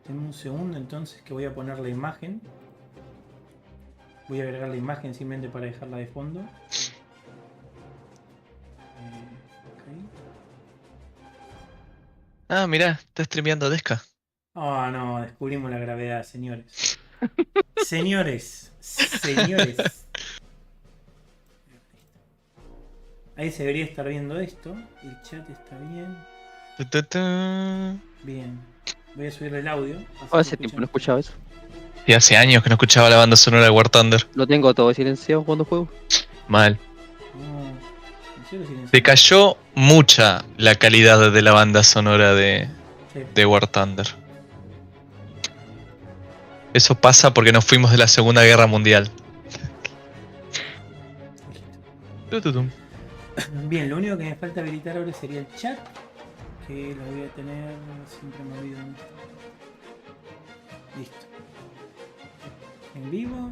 Denme un segundo entonces que voy a poner la imagen. Voy a agregar la imagen simplemente para dejarla de fondo. Ok. Ah, mirá, está streameando Desca. Oh, no, descubrimos la gravedad, señores. Señores. Ahí se debería estar viendo esto. El chat está bien. Tu, tu, tu. Bien. Voy a subirle el audio, así se Hace tiempo escuchan no ustedes. escuchaba eso. Y hace años que no escuchaba la banda sonora de War Thunder. Lo tengo todo silenciado cuando juego. Mal. No, ¿en serio Se silenciado? cayó mucha la calidad de la banda sonora Sí. de War Thunder. Eso pasa porque nos fuimos de la Segunda Guerra Mundial. Tu, tu, tum. Bien, lo único que me falta habilitar ahora sería el chat. Que lo voy a tener. Siempre me olvido dónde está. Listo. En vivo.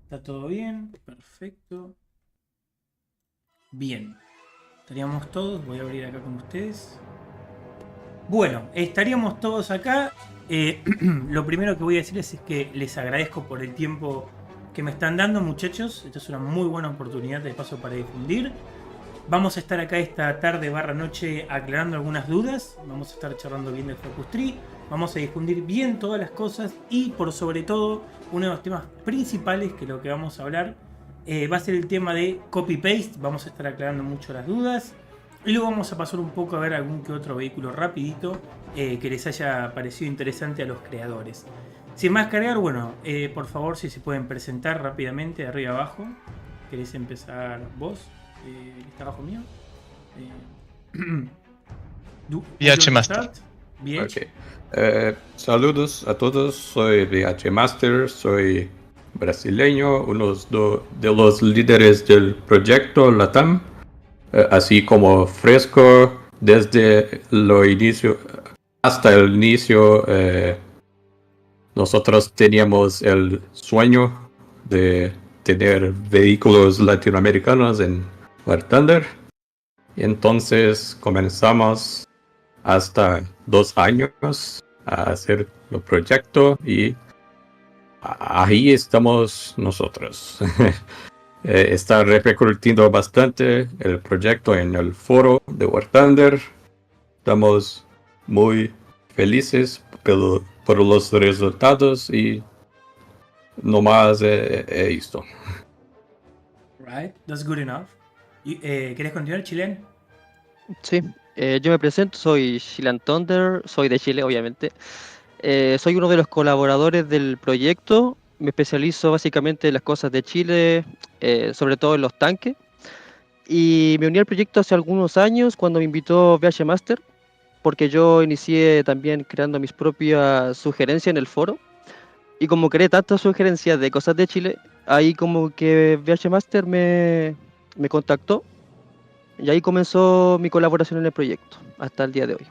Está todo bien. Perfecto. Bien. Estaríamos todos. Voy a abrir acá con ustedes. Bueno, estaríamos todos acá. Lo primero que voy a decirles es que les agradezco por el tiempo que me están dando, muchachos. Esta es una muy buena oportunidad de paso para difundir. Vamos a estar acá esta tarde barra noche aclarando algunas dudas. Vamos a estar charlando bien del Focus Tree. Vamos a difundir bien todas las cosas. Y por sobre todo, uno de los temas principales que lo que vamos a hablar va a ser el tema de copy-paste. Vamos a estar aclarando mucho las dudas. Y luego vamos a pasar un poco a ver algún que otro vehículo rapidito que les haya parecido interesante a los creadores. Sin más cargar, bueno, por favor si se pueden presentar rápidamente de arriba abajo. ¿Querés empezar vos? Que está abajo mío. VH Master. Bien. Ok. Saludos a todos, soy VH Master, soy brasileño, de los líderes del proyecto LATAM, así como Fresco desde lo inicio hasta el inicio. Nosotros teníamos el sueño de tener vehículos latinoamericanos en War Thunder. Entonces comenzamos hasta 2 años a hacer el proyecto y ahí estamos nosotros. Está repercutiendo bastante el proyecto en el foro de War Thunder. Estamos muy felices por los resultados y nomás esto. Right, that's good enough. ¿Querés continuar, Chilen? Sí, yo me presento, soy Shilan Thunder, soy de Chile, obviamente. Soy uno de los colaboradores del proyecto. Me especializo básicamente en las cosas de Chile, sobre todo en los tanques. Y me uní al proyecto hace algunos años cuando me invitó VH Master, porque yo inicié también creando mis propias sugerencias en el foro. Y como creé tantas sugerencias de cosas de Chile, ahí como que VH Master me contactó y ahí comenzó mi colaboración en el proyecto, hasta el día de hoy.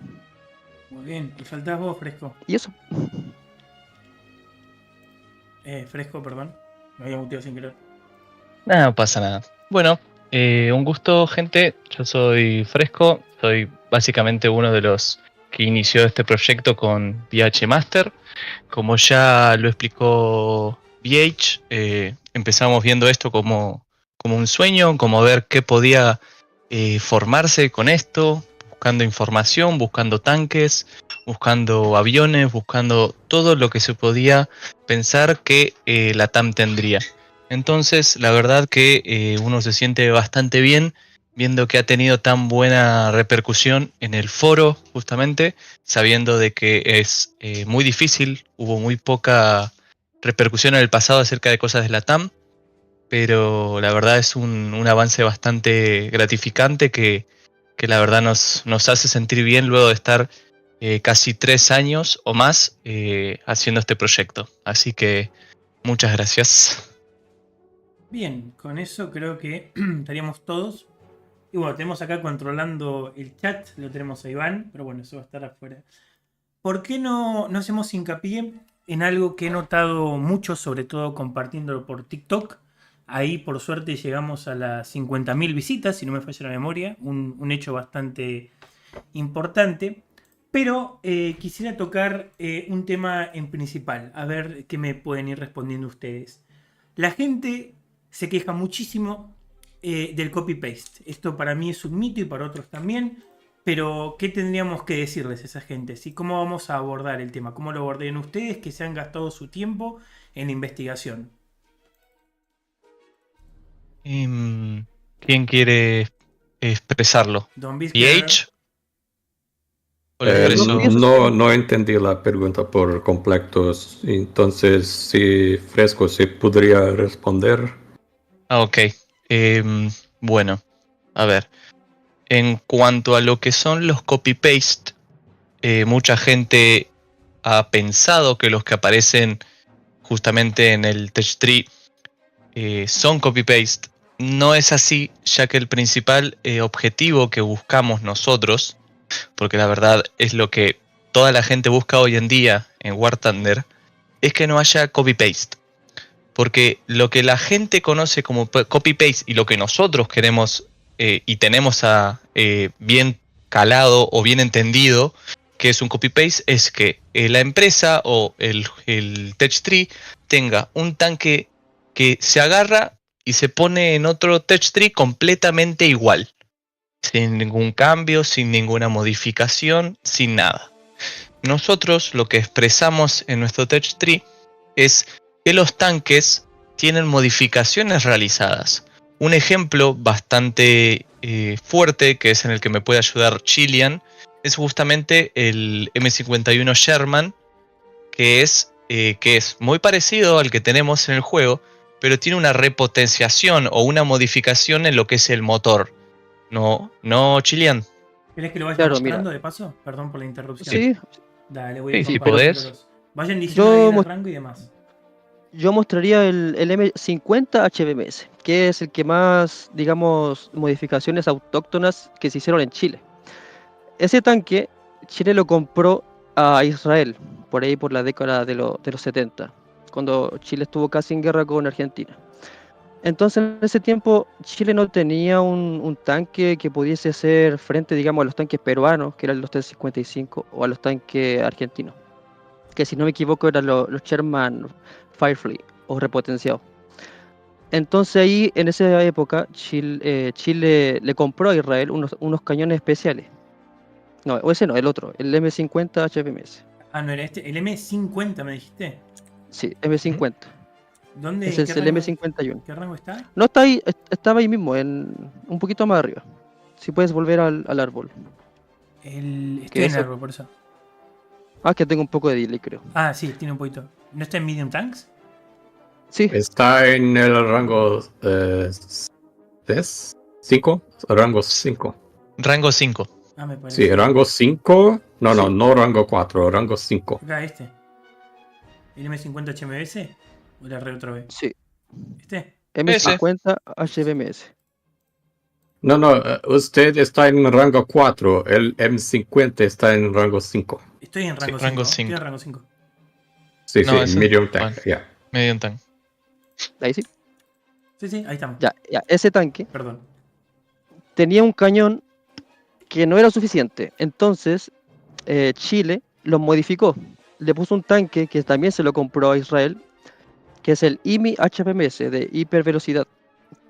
Muy bien. Y faltás vos, Fresco. Y eso. Fresco, perdón. Me había muteado sin querer. No pasa nada. Bueno, un gusto, gente. Yo soy Fresco. Soy básicamente uno de los que inició este proyecto con VH Master. Como ya lo explicó VH, empezamos viendo esto como un sueño, como ver qué podía formarse con esto, buscando información, buscando tanques, buscando aviones, buscando todo lo que se podía pensar que la TAM tendría. Entonces, la verdad que uno se siente bastante bien viendo que ha tenido tan buena repercusión en el foro, justamente, sabiendo de que es muy difícil, hubo muy poca repercusión en el pasado acerca de cosas de la TAM, pero la verdad es un avance bastante gratificante que la verdad nos hace sentir bien luego de estar casi 3 años o más haciendo este proyecto. Así que muchas gracias. Bien, con eso creo que estaríamos todos. Y bueno, tenemos acá controlando el chat, lo tenemos a Iván, pero bueno, eso va a estar afuera. ¿Por qué no hacemos hincapié en algo que he notado mucho, sobre todo compartiéndolo por TikTok? Ahí por suerte llegamos a las 50.000 visitas, si no me falla la memoria, un hecho bastante importante. Pero quisiera tocar un tema en principal, a ver qué me pueden ir respondiendo ustedes. La gente se queja muchísimo del copy-paste. Esto para mí es un mito y para otros también. Pero, ¿qué tendríamos que decirles a esa gente? ¿Sí? ¿Cómo vamos a abordar el tema? ¿Cómo lo abordarían ustedes que se han gastado su tiempo en la investigación? ¿Quién quiere expresarlo? Don Vizquer, ¿PH? ¿O lo expreso? No entendí la pregunta por completo, entonces si Fresco se podría responder. Ah, ok. Bueno, a ver. En cuanto a lo que son los copy-paste, mucha gente ha pensado que los que aparecen justamente en el tech tree son copy-paste. No es así, ya que el principal objetivo que buscamos nosotros, porque la verdad es lo que toda la gente busca hoy en día en War Thunder, es que no haya copy-paste. Porque lo que la gente conoce como copy-paste y lo que nosotros queremos y tenemos bien calado o bien entendido que es un copy-paste es que la empresa o el tech tree tenga un tanque que se agarra y se pone en otro tech tree completamente igual. Sin ningún cambio, sin ninguna modificación, sin nada. Nosotros lo que expresamos en nuestro tech tree es que los tanques tienen modificaciones realizadas. Un ejemplo bastante fuerte, que es en el que me puede ayudar Chilean, es justamente el M51 Sherman, que es muy parecido al que tenemos en el juego, pero tiene una repotenciación o una modificación en lo que es el motor. No, Chilean. ¿querés que lo vaya Claro, mostrando mira. de paso? Perdón por la interrupción. Sí, Dale, voy a Sí, si compartirlos. podés. Vayan diciendo ahí yo, en el mo- rango y demás. yo mostraría el M50 HBMS, que es el que más, digamos, modificaciones autóctonas que se hicieron en Chile. Ese tanque, Chile lo compró a Israel, por ahí por la década de los 70, cuando Chile estuvo casi en guerra con Argentina. Entonces, en ese tiempo, Chile no tenía un tanque que pudiese hacer frente, digamos, a los tanques peruanos, que eran los T-55, o a los tanques argentinos, que si no me equivoco eran los Sherman Firefly, o repotenciados. Entonces ahí, en esa época, Chile le compró a Israel unos cañones especiales. No, o ese no, el otro, el M50 HPMS. Ah, no era este. El M50 me dijiste. Sí, M50. ¿Dónde? Ese ¿En es qué el rango, M51. qué rango está? No está ahí, estaba ahí mismo, un poquito más arriba. Si puedes volver al árbol. Estoy Que en el ese- árbol, por eso. Ah, que tengo un poco de delay, creo. Ah, sí, tiene un poquito. ¿No está en Medium Tanks? Sí, Está en el rango 5, rango 5. Rango 5. Ah, me parece. Sí, rango 5. No, Sí. no rango 4, rango 5. Acá este. ¿El M50 HMS? ¿O la re otra vez? sí. ¿Este? M50 HBMS. No, usted está en rango 4, el M50 está en rango 5. Estoy en rango 5. rango Estoy 5. en rango 5. Sí, No, sí, ese- medium tank, bueno. ya. Medium tank. Ahí sí. Sí, ahí estamos. Ya. Ese tanque Perdón. tenía un cañón que no era suficiente. Entonces, Chile lo modificó. Le puso un tanque que también se lo compró a Israel, que es el IMI HPMS de hipervelocidad,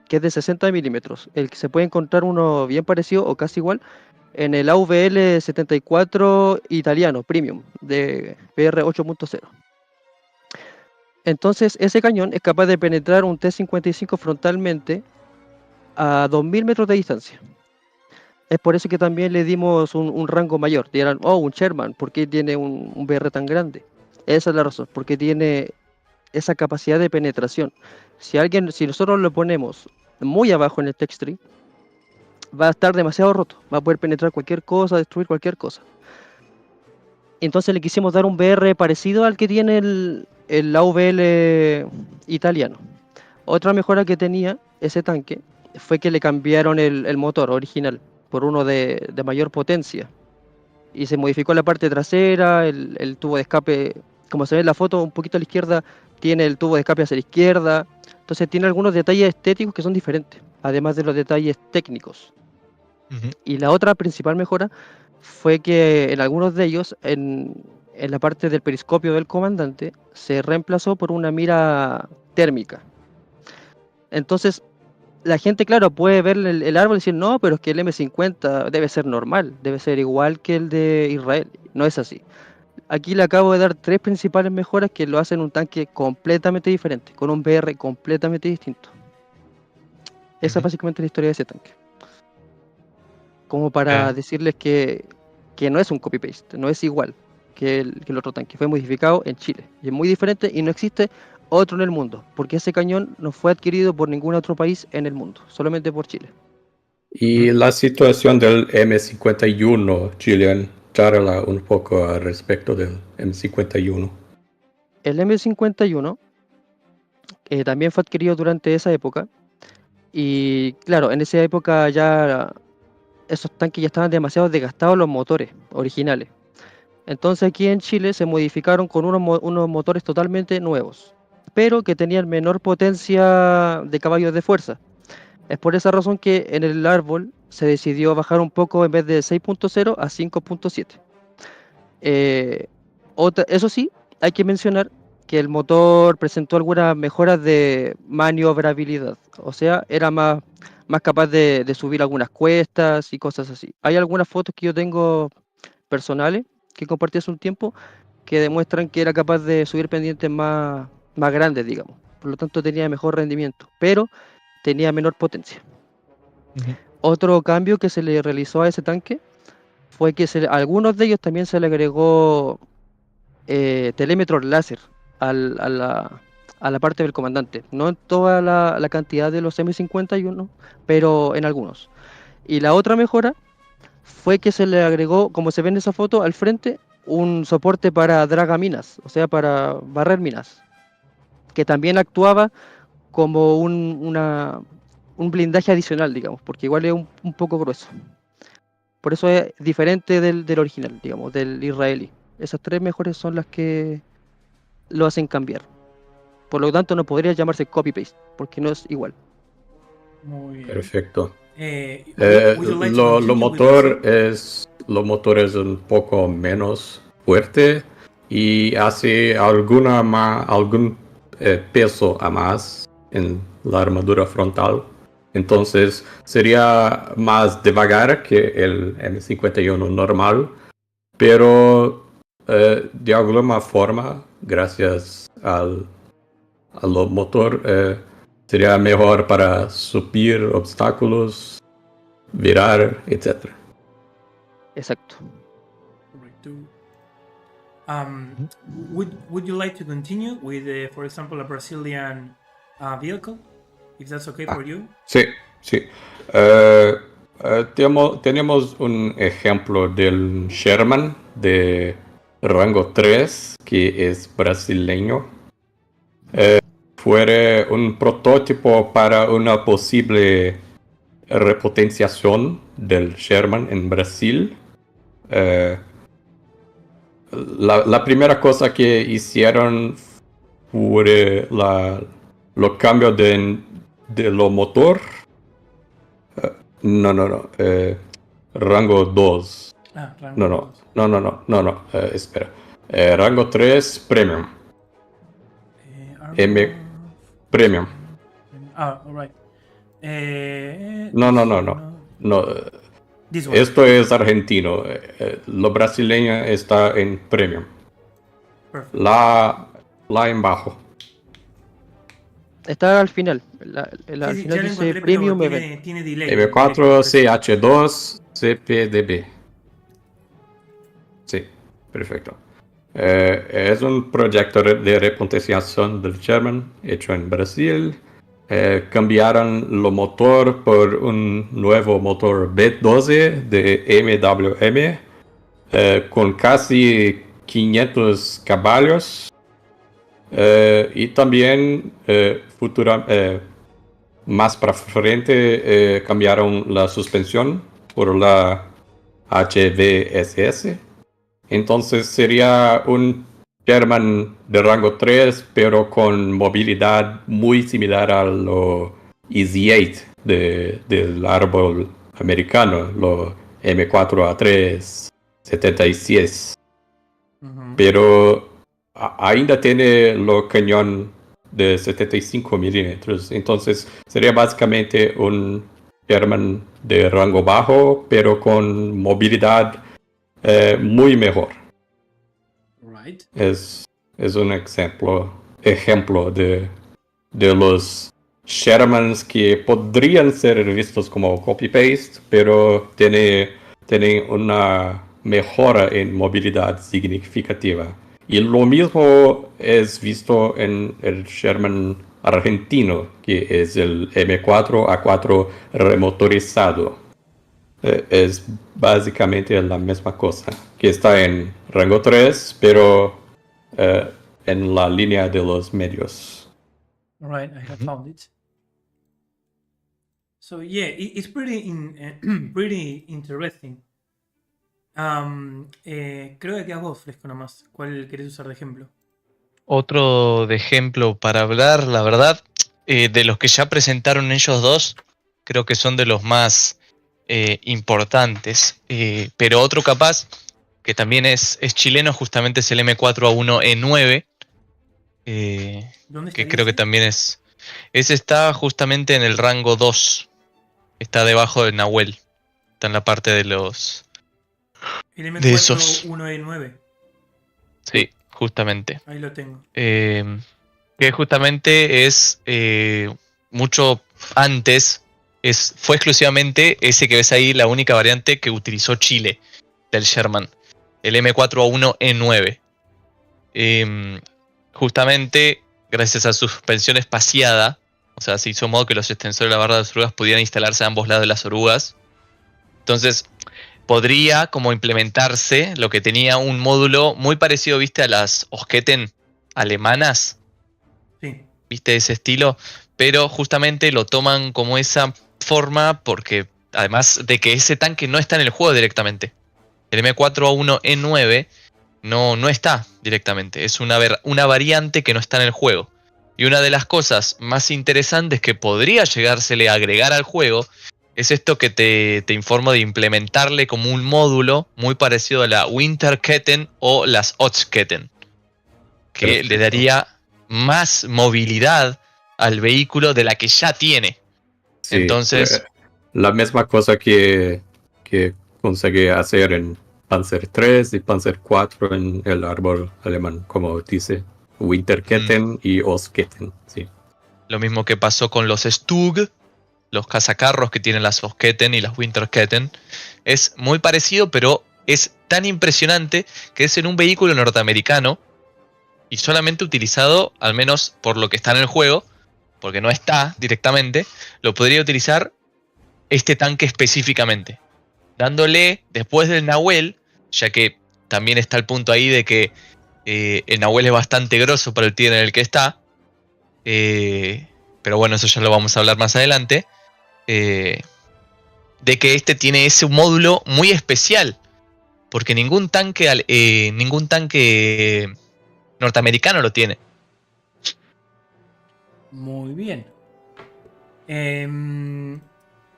que es de 60 milímetros. El que se puede encontrar uno bien parecido o casi igual en el AVL 74 italiano premium de PR 8.0. Entonces, ese cañón es capaz de penetrar un T-55 frontalmente a 2000 metros de distancia. Es por eso que también le dimos un rango mayor. Dirán, oh, un Sherman, ¿por qué tiene un BR tan grande? Esa es la razón, porque tiene esa capacidad de penetración. Si nosotros lo ponemos muy abajo en el text tree, va a estar demasiado roto, va a poder penetrar cualquier cosa, destruir cualquier cosa. Entonces le quisimos dar un BR parecido al que tiene el AVL italiano. Otra mejora que tenía ese tanque fue que le cambiaron el motor original por uno de mayor potencia. Y se modificó la parte trasera, el tubo de escape, como se ve en la foto, un poquito a la izquierda, tiene el tubo de escape hacia la izquierda. Entonces tiene algunos detalles estéticos que son diferentes, además de los detalles técnicos. Ujú. Y la otra principal mejora fue que en algunos de ellos, en la parte del periscopio del comandante, se reemplazó por una mira térmica. Entonces, la gente, claro, puede ver el árbol y decir, no, pero es que el M50 debe ser normal, debe ser igual que el de Israel. No es así. Aquí le acabo de dar 3 principales mejoras que lo hacen un tanque completamente diferente, con un VR completamente distinto. Esa es Ujú. básicamente la historia de ese tanque. Como para decirles que no es un copy-paste, no es igual que el otro tanque. Fue modificado en Chile y es muy diferente y no existe otro en el mundo, porque ese cañón no fue adquirido por ningún otro país en el mundo, solamente por Chile. Y la situación del M51, Gillian, charla un poco al respecto del M51. El M51 también fue adquirido durante esa época y claro, en esa época ya esos tanques ya estaban demasiado desgastados los motores originales. Entonces aquí en Chile se modificaron con unos motores totalmente nuevos, pero que tenían menor potencia de caballos de fuerza. Es por esa razón que en el árbol se decidió bajar un poco en vez de 6.0 a 5.7. Eso sí, hay que mencionar que el motor presentó algunas mejoras de maniobrabilidad, o sea, era más capaz de subir algunas cuestas y cosas así. Hay algunas fotos que yo tengo personales que compartí hace un tiempo que demuestran que era capaz de subir pendientes más grandes, digamos. Por lo tanto, tenía mejor rendimiento, pero tenía menor potencia. Ujú. Otro cambio que se le realizó a ese tanque fue que a algunos de ellos también se le agregó telémetros láser a la parte del comandante. No en toda la cantidad de los M51, pero en algunos. Y la otra mejora fue que se le agregó, como se ve en esa foto, al frente, un soporte para dragaminas, o sea, para barrer minas, que también actuaba como un blindaje adicional, digamos, porque igual es un poco grueso. Por eso es diferente del original, digamos, del israelí. Esas 3 mejores son las que lo hacen cambiar. Por lo tanto, no podría llamarse copy-paste, porque no es igual. Muy bien. Perfecto. Would you like to continue with this? Lo motor es un poco menos fuerte y hace algún peso a más en la armadura frontal. Entonces sería más devagar que el M51 normal, pero de alguna forma, gracias al motor, sería mejor para subir obstáculos, virar, etc. Exacto. Correcto. Would you like to continue with, for example, a Brazilian vehicle, if that's okay for you? Sí, sí. Tenemos un ejemplo del Sherman de rango 3 que es brasileño. Fue un prototipo para una posible repotenciación del Sherman en Brasil. La primera cosa que hicieron fue los cambios de lo motor. No. Rango 2. Rango No. Espera. Rango 3 Premium. Premium. Alright. No. This one. Esto es argentino. Lo brasileño está en Premium. Perfect. La en bajo. Está al final. Al Sí, final ya lo dice encontré, Premium pero Event. tiene delay. M4 CH2 CPDB. Sí, perfecto. Es un proyecto de repotenciación del Sherman hecho en Brasil. Cambiaron lo motor por un nuevo motor B12 de MWM con casi 500 caballos. Y también más para frente cambiaron la suspensión por la HVSS. Entonces sería un Sherman de rango 3, pero con movilidad muy similar a lo Easy 8 del árbol americano, lo M4A3 76, Ujú. pero ainda tiene lo cañón de 75 milímetros, entonces sería básicamente un Sherman de rango bajo, pero con movilidad muy mejor. Right. Es un ejemplo de los Shermans que podrían ser vistos como copy-paste, pero tiene una mejora en movilidad significativa. Y lo mismo es visto en el Sherman argentino, que es el M4A4 remotorizado. Es básicamente la misma cosa, que está en rango 3, pero en la línea de los medios. Right, I have Ujú. found it. So yeah, it's pretty interesting. Creo que quedas vos, Fresco, nomás. ¿Cuál querés usar de ejemplo? Otro de ejemplo para hablar, la verdad, de los que ya presentaron ellos dos, creo que son de los más importantes. Pero otro capaz, que también es chileno, justamente es el M4A1E9, ¿Dónde que estaría creo que ese? también es... Ese está justamente en el rango 2, está debajo del Nahuel, está en la parte de los... El de M4 esos. 1E9. Sí, justamente. Ahí lo tengo. Que justamente es mucho antes, fue exclusivamente ese que ves ahí, la única variante que utilizó Chile del Sherman, el M4A1E9. Justamente gracias a su suspensión espaciada, o sea, se hizo de modo que los extensores de la barra de las orugas pudieran instalarse a ambos lados de las orugas. Entonces, podría como implementarse lo que tenía un módulo muy parecido, viste, a las Osketen alemanas, Sí. viste, ese estilo, pero justamente lo toman como esa forma porque además de que ese tanque no está en el juego directamente. El M4A1E9 no está directamente, es una variante que no está en el juego. Y una de las cosas más interesantes que podría llegársele a agregar al juego es esto que te informo de implementarle como un módulo muy parecido a la Winterketten o las Ortsketten, que le Perfecto. daría más movilidad al vehículo de la que ya tiene. Sí, Entonces, la misma cosa que conseguí hacer en Panzer 3 y Panzer 4 en el árbol alemán, como dice Winterketten y Ostketten. Sí. lo mismo que pasó con los Stug, los cazacarros que tienen las Osketen y las Winterketten, es muy parecido, pero es tan impresionante que es en un vehículo norteamericano y solamente utilizado, al menos por lo que está en el juego, porque no está directamente, lo podría utilizar este tanque específicamente, dándole después del Nahuel, ya que también está el punto ahí de que el Nahuel es bastante grosso para el tier en el que está, pero bueno, eso ya lo vamos a hablar más adelante. eh, de que este tiene ese módulo muy especial, porque ningún tanque norteamericano lo tiene. Muy bien.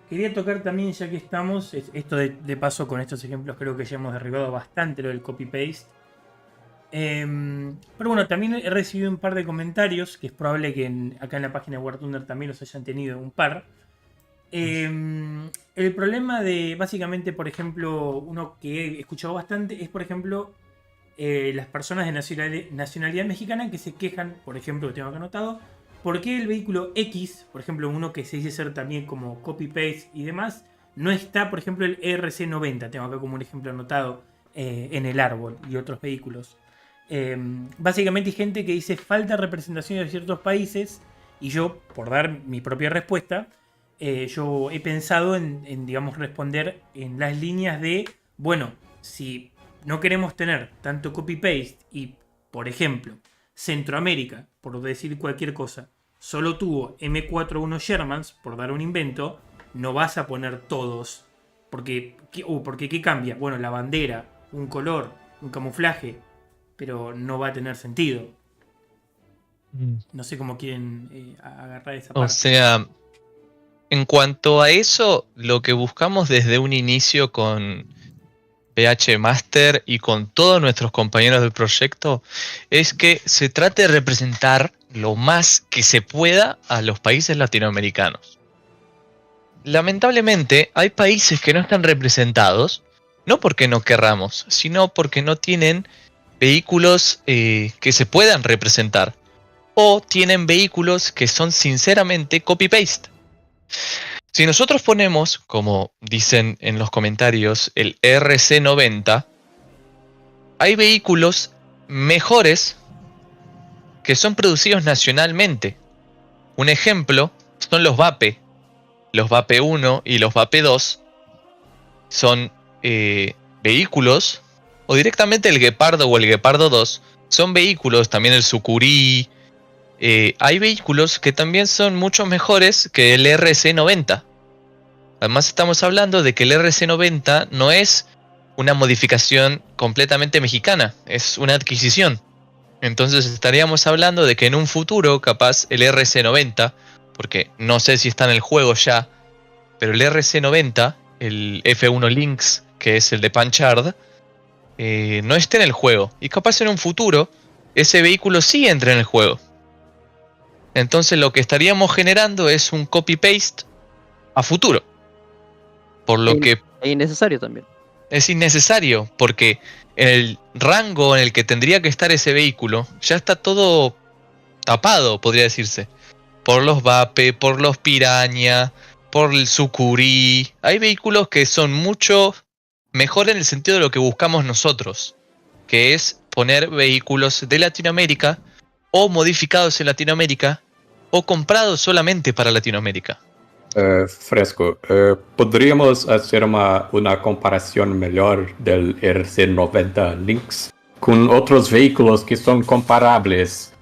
Quería tocar también, ya que estamos, esto de paso con estos ejemplos creo que ya hemos derribado bastante lo del copy-paste. Pero bueno, también he recibido un par de comentarios, que es probable que acá en la página de War Thunder también los hayan tenido un par. El problema de, básicamente, por ejemplo, uno que he escuchado bastante es, por ejemplo, las personas de nacionalidad mexicana que se quejan, por ejemplo, que tengo acá anotado, por qué el vehículo X, por ejemplo, uno que se dice ser también como copy-paste y demás, no está, por ejemplo, el RC90, tengo acá como un ejemplo anotado, en el árbol y otros vehículos. Básicamente hay gente que dice falta representación de ciertos países y yo, por dar mi propia respuesta, yo he pensado en, digamos, responder en las líneas de, bueno, si no queremos tener tanto copy-paste y, por ejemplo, Centroamérica, por decir cualquier cosa, solo tuvo M41 Shermans, por dar un invento, no vas a poner todos. Porque ¿qué cambia? Bueno, la bandera, un color, un camuflaje, pero no va a tener sentido. No sé cómo quieren agarrar esa O parte. sea, en cuanto a eso, lo que buscamos desde un inicio con PH Master y con todos nuestros compañeros del proyecto es que se trate de representar lo más que se pueda a los países latinoamericanos. Lamentablemente hay países que no están representados, no porque no querramos, sino porque no tienen vehículos que se puedan representar, o tienen vehículos que son sinceramente copy-paste. Si nosotros ponemos, como dicen en los comentarios, el RC90, hay vehículos mejores que son producidos nacionalmente. Un ejemplo son los VAPE. Los VAPE 1 y los VAPE 2 son vehículos, o directamente el Guepardo o el Guepardo 2, son vehículos, también el Sucuri. Hay vehículos que también son mucho mejores que el RC90. Además estamos hablando de que el RC90 no es una modificación completamente mexicana, es una adquisición. Entonces estaríamos hablando de que en un futuro, capaz el RC90, porque no sé si está en el juego ya, pero el RC90, el F1 Lynx, que es el de Panchard, no esté en el juego. Y capaz en un futuro, ese vehículo sí entre en el juego. Entonces lo que estaríamos generando es un copy-paste a futuro. Por lo que Es innecesario también. es innecesario, porque en el rango en el que tendría que estar ese vehículo, ya está todo tapado, podría decirse. Por los VAPE, por los Piranha, por el Sucuri. Hay vehículos que son mucho mejor en el sentido de lo que buscamos nosotros, que es poner vehículos de Latinoamérica o modificados en Latinoamérica o comprados solamente para Latinoamérica. Fresco, ¿podríamos hacer una comparación mejor del RC90 Lynx con otros vehículos que son comparables?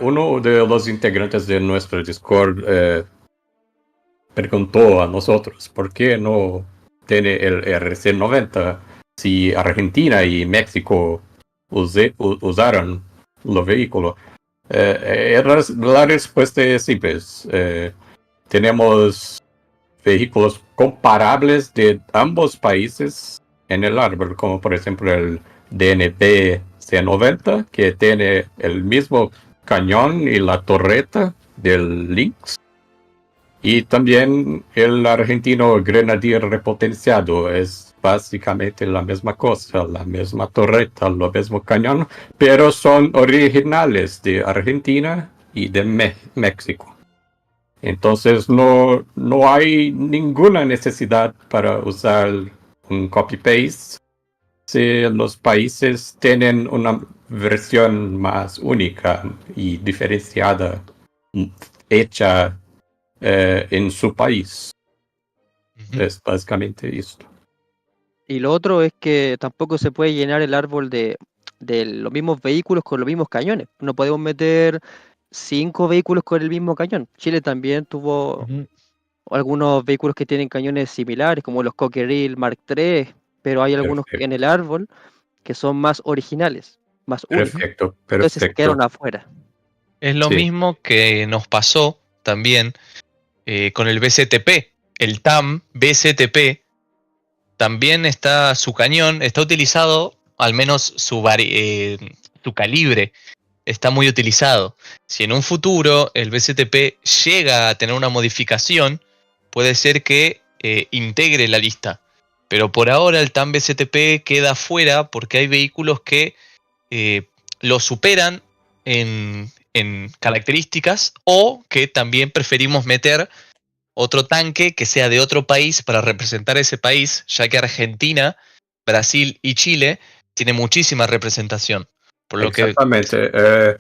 Uno de los integrantes de nuestro Discord preguntó a nosotros por qué no tiene el RC90 si Argentina y México usaron los vehículos. La respuesta es simple. Tenemos vehículos comparables de ambos países en el árbol, como por ejemplo el DNB C90, que tiene el mismo cañón y la torreta del Lynx. Y también el argentino Grenadier repotenciado es básicamente la misma cosa, la misma torreta, lo mismo cañón, pero son originales de Argentina y de México. Entonces no hay ninguna necesidad para usar un copy-paste si los países tienen una versión más única y diferenciada, hecha en su país. Es básicamente esto. Y lo otro es que tampoco se puede llenar el árbol de los mismos vehículos con los mismos cañones. No podemos meter 5 vehículos con el mismo cañón. Chile también tuvo algunos vehículos que tienen cañones similares, como los Cockerill Mark III, pero hay algunos en el árbol que son más originales, más únicos. Perfecto. Entonces se quedaron afuera. Es lo mismo que nos pasó también con el BCTP. El TAM BCTP también está su cañón, está utilizado, al menos su calibre está muy utilizado. Si en un futuro el BCTP llega a tener una modificación, puede ser que integre la lista. Pero por ahora el TAM BCTP queda fuera porque hay vehículos que lo superan en características, o que también preferimos meter otro tanque que sea de otro país para representar ese país, ya que Argentina, Brasil y Chile tienen muchísima representación. Por lo exactamente.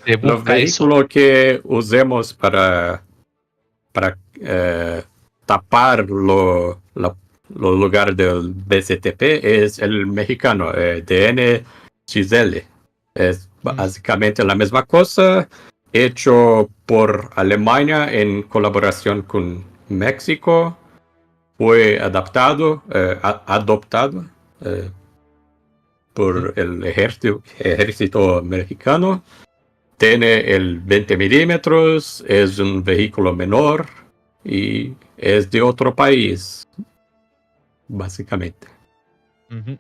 que Los vehículos que usemos para tapar los lugares del BCTP es el mexicano, DNXL. Es básicamente la misma cosa, hecho por Alemania en colaboración con México. Fue adoptado por el ejército mexicano. tiene el 20 milímetros, es un vehículo menor y es de otro país, básicamente. Ujú.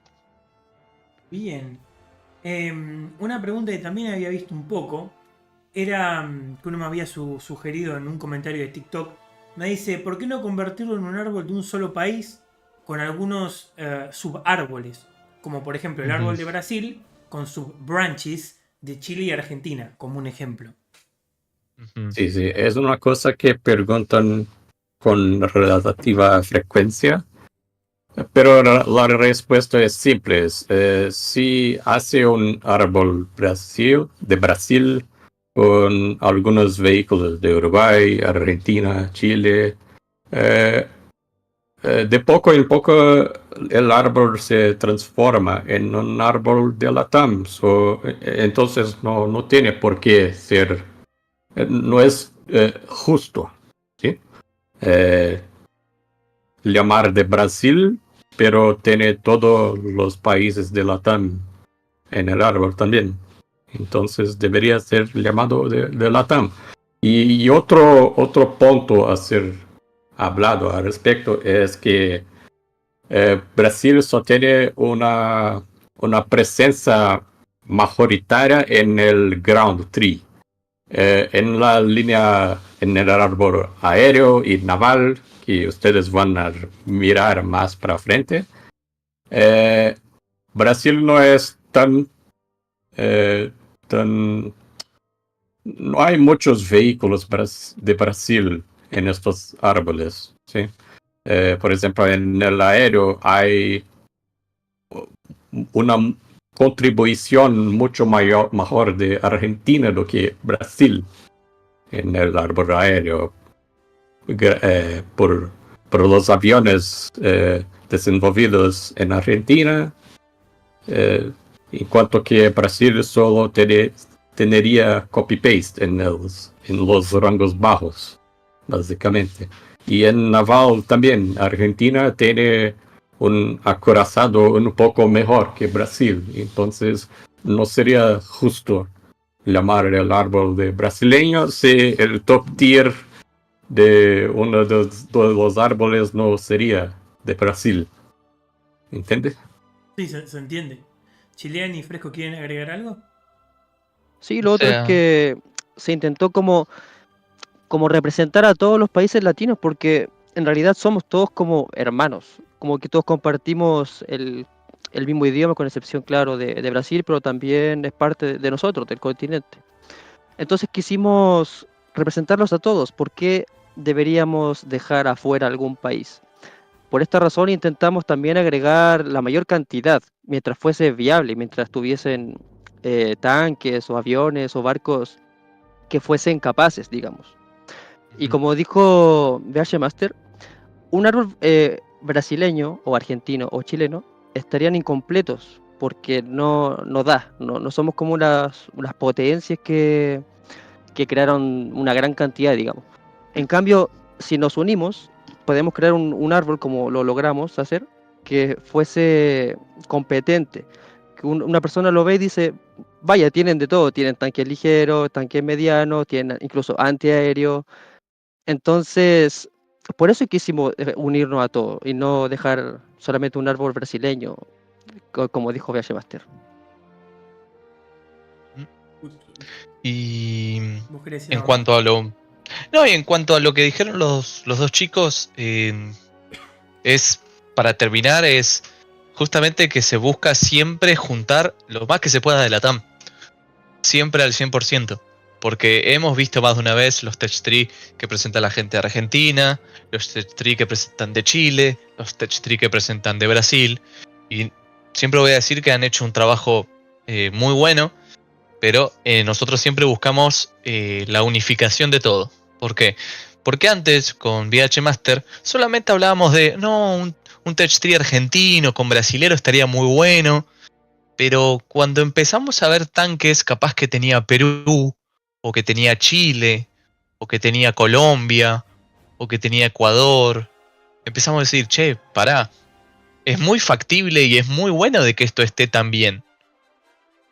Bien. Una pregunta que también había visto un poco era que uno me había sugerido en un comentario de TikTok. Me dice, ¿por qué no convertirlo en un árbol de un solo país con algunos subárboles? Como por ejemplo el árbol de Brasil con subbranches de Chile y Argentina, como un ejemplo. Ujú. Sí, sí, es una cosa que preguntan con relativa frecuencia, pero la respuesta es simple. Si hace un árbol de Brasil con algunos vehículos de Uruguay, Argentina, Chile, eh, de poco en poco el árbol se transforma en un árbol de Latam. Entonces no tiene por qué ser, no es justo, ¿sí? Llamar de Brasil, pero tiene todos los países de Latam en el árbol también. Entonces debería ser llamado de Latam. Y otro punto a ser hablado al respecto es que Brasil solo tiene una presencia majoritaria en el ground tree, en la línea, en el árbol aéreo y naval, que ustedes van a mirar más para frente. Brasil no es tan. No hay muchos vehículos de Brasil en estos árboles, ¿sí? Por ejemplo, en el aéreo hay una contribución mucho mejor de Argentina do que Brasil en el árbol aéreo por los aviones desenvolvidos en Argentina, en cuanto que Brasil solo tendría copy-paste en los rangos bajos, básicamente. Y en naval también, Argentina tiene un acorazado un poco mejor que Brasil, entonces no sería justo llamar el árbol de brasileño si el top tier de uno de los árboles no sería de Brasil. ¿Entiendes? Sí, se entiende. ¿Chilean y Fresco quieren agregar algo? Sí, O lo otro es sea, que se intentó como representar a todos los países latinos, porque en realidad somos todos como hermanos, como que todos compartimos el mismo idioma, con excepción, claro, de Brasil, pero también es parte de nosotros, del continente. Entonces quisimos representarlos a todos. ¿Por qué deberíamos dejar afuera algún país? Por esta razón intentamos también agregar la mayor cantidad, mientras fuese viable, mientras tuviesen tanques o aviones o barcos que fuesen capaces, digamos. Y ujú. como dijo BH Master, un árbol brasileño o argentino o chileno estarían incompletos porque no da, no somos como unas potencias que crearon una gran cantidad, digamos. En cambio, si nos unimos, podemos crear un árbol como lo logramos hacer, que fuese competente. Que una persona lo ve y dice, vaya, tienen de todo, tienen tanques ligeros, tanques medianos, tienen incluso antiaéreo. Entonces, por eso quisimos unirnos a todo y no dejar solamente un árbol brasileño, como dijo VH Master. Y ¿Vos querés decir en algo más? cuanto a lo. No, y en cuanto a lo que dijeron los dos chicos, es, para terminar, es justamente que se busca siempre juntar lo más que se pueda de la TAM. Siempre al 100%. Porque hemos visto más de una vez los Tech Tree que presenta la gente de Argentina, los Tech Tree que presentan de Chile, los Tech Tree que presentan de Brasil. Y siempre voy a decir que han hecho un trabajo muy bueno, pero nosotros siempre buscamos la unificación de todo. ¿Por qué? Porque antes con VH Master solamente hablábamos de, no, un Tech Tree argentino con brasilero estaría muy bueno. Pero cuando empezamos a ver tanques, capaz que tenía Perú, o que tenía Chile, o que tenía Colombia, o que tenía Ecuador, empezamos a decir, che, pará, es muy factible y es muy bueno de que esto esté tan bien.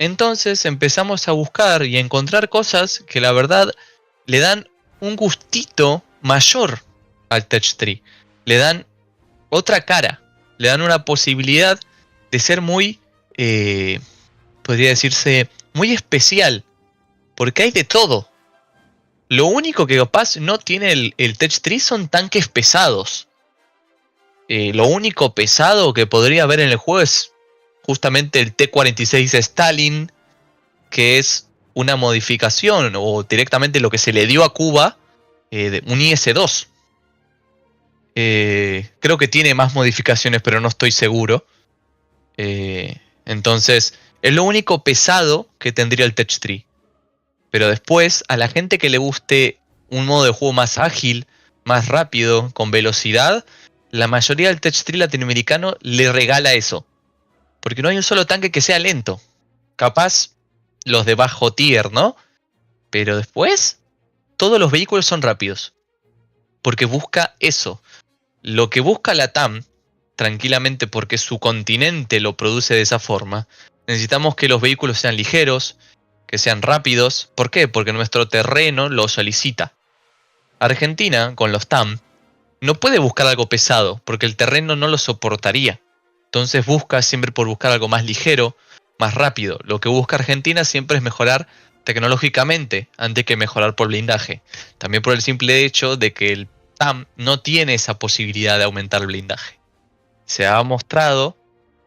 Entonces empezamos a buscar y a encontrar cosas que la verdad le dan un gustito mayor al Touch Tree. Le dan otra cara, le dan una posibilidad de ser muy, podría decirse, muy especial, porque hay de todo. Lo único que capaz no tiene el Touch Tree son tanques pesados. Lo único pesado que podría haber en el juego es justamente el T-46 Stalin, que es una modificación o directamente lo que se le dio a Cuba, de un IS-2. Creo que tiene más modificaciones, pero no estoy seguro. Entonces, es lo único pesado que tendría el Touch Tree. Pero después, a la gente que le guste un modo de juego más ágil, más rápido, con velocidad, la mayoría del Touch Tree latinoamericano le regala eso. Porque no hay un solo tanque que sea lento. Capaz los de bajo tier, ¿no? Pero después, todos los vehículos son rápidos. Porque busca eso. Lo que busca la TAM, tranquilamente porque su continente lo produce de esa forma, necesitamos que los vehículos sean ligeros, que sean rápidos. ¿Por qué? Porque nuestro terreno lo solicita. Argentina, con los TAM, no puede buscar algo pesado, porque el terreno no lo soportaría. Entonces busca siempre por buscar algo más ligero, más rápido. Lo que busca Argentina siempre es mejorar tecnológicamente, antes que mejorar por blindaje. También por el simple hecho de que el TAM no tiene esa posibilidad de aumentar el blindaje. Se ha mostrado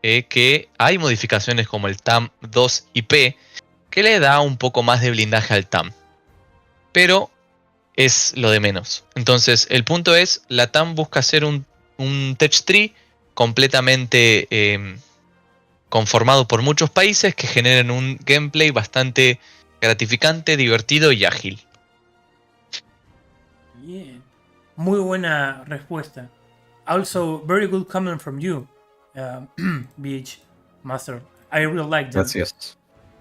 que hay modificaciones como el TAM 2IP que le da un poco más de blindaje al TAM. Pero es lo de menos. Entonces, el punto es, la TAM busca hacer un Touch Tree completamente conformado por muchos países que generen un gameplay bastante gratificante, divertido y ágil. Bien. Muy buena respuesta. Also, very good comment from you, BH Master. I really like that. Gracias.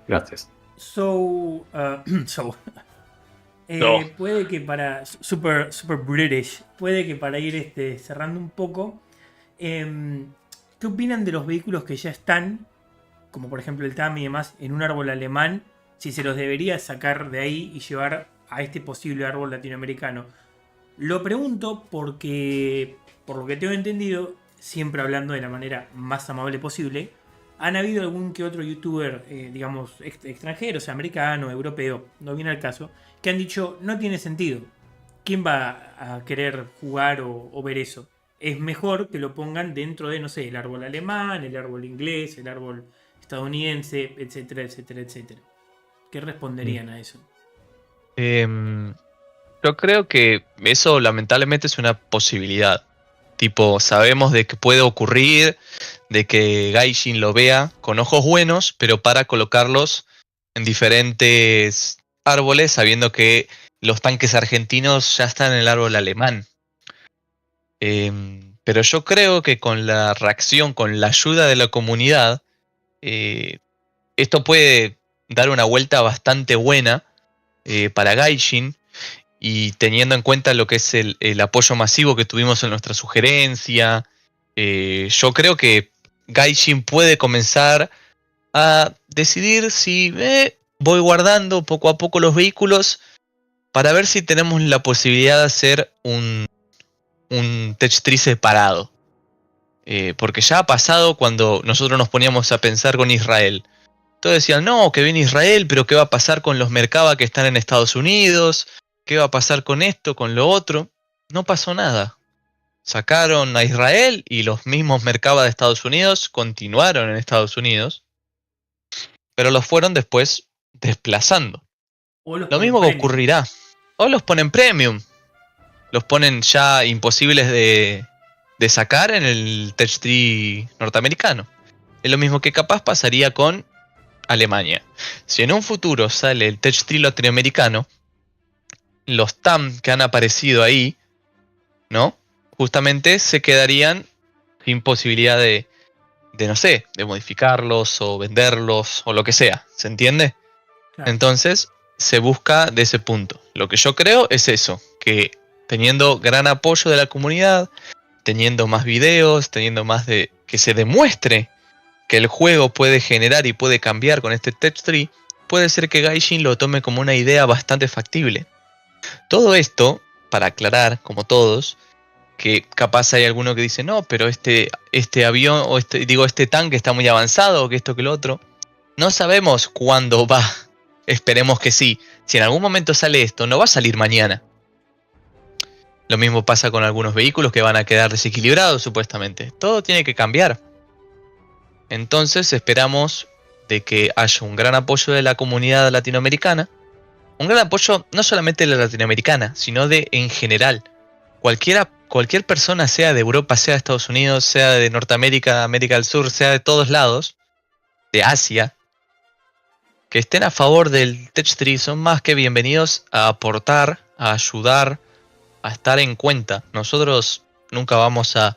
Gracias. So, No. puede que para super British, puede que para ir cerrando un poco, ¿qué opinan de los vehículos que ya están, como por ejemplo el TAM y demás, en un árbol alemán? Si se los debería sacar de ahí y llevar a este posible árbol latinoamericano. Lo pregunto porque, por lo que tengo entendido, siempre hablando de la manera más amable posible, han habido algún que otro youtuber, digamos, extranjero, o sea, americano, europeo, no viene al caso, que han dicho, no tiene sentido. ¿Quién va a querer jugar o ver eso? Es mejor que lo pongan dentro de, no sé, el árbol alemán, el árbol inglés, el árbol estadounidense, etcétera, etcétera, etcétera. ¿Qué responderían a eso? Yo creo que eso lamentablemente es una posibilidad. Tipo, sabemos de que puede ocurrir, de que Gaijin lo vea con ojos buenos, pero para colocarlos en diferentes árboles, sabiendo que los tanques argentinos ya están en el árbol alemán. Pero yo creo que con la reacción, con la ayuda de la comunidad, esto puede dar una vuelta bastante buena para Gaijin. Y teniendo en cuenta lo que es el apoyo masivo que tuvimos en nuestra sugerencia, yo creo que Gaijin puede comenzar a decidir si voy guardando poco a poco los vehículos para ver si tenemos la posibilidad de hacer un Touch Tree separado. Porque ya ha pasado cuando nosotros nos poníamos a pensar con Israel. Todos decían, no, que viene Israel, pero ¿qué va a pasar con los Merkava que están en Estados Unidos? ¿Qué va a pasar con esto, con lo otro? No pasó nada. Sacaron a Israel y los mismos Merkava de Estados Unidos continuaron en Estados Unidos, pero los fueron después desplazando. Lo mismo que ocurrirá. O los ponen premium. Los ponen ya imposibles de sacar en el Touch Tree norteamericano. Es lo mismo que capaz pasaría con Alemania. Si en un futuro sale el Touch Tree latinoamericano, los TAM que han aparecido ahí, ¿no? Justamente se quedarían sin posibilidad de no sé, de modificarlos o venderlos o lo que sea, ¿se entiende? Claro. Entonces se busca de ese punto. Lo que yo creo es eso, que teniendo gran apoyo de la comunidad, teniendo más videos, teniendo más de que se demuestre que el juego puede generar y puede cambiar con este tech tree, puede ser que Gaijin lo tome como una idea bastante factible. Todo esto, para aclarar, como todos, que capaz hay alguno que dice, no, pero este avión, o este tanque está muy avanzado, o que esto, que lo otro. No sabemos cuándo va. Esperemos que sí. Si en algún momento sale esto, no va a salir mañana. Lo mismo pasa con algunos vehículos que van a quedar desequilibrados, supuestamente. Todo tiene que cambiar. Entonces esperamos de que haya un gran apoyo de la comunidad latinoamericana. Un gran apoyo no solamente de la latinoamericana, sino de en general. Cualquier persona, sea de Europa, sea de Estados Unidos, sea de Norteamérica, América del Sur, sea de todos lados, de Asia, que estén a favor del Tech Tree, son más que bienvenidos a aportar, a ayudar, a estar en cuenta. Nosotros nunca vamos a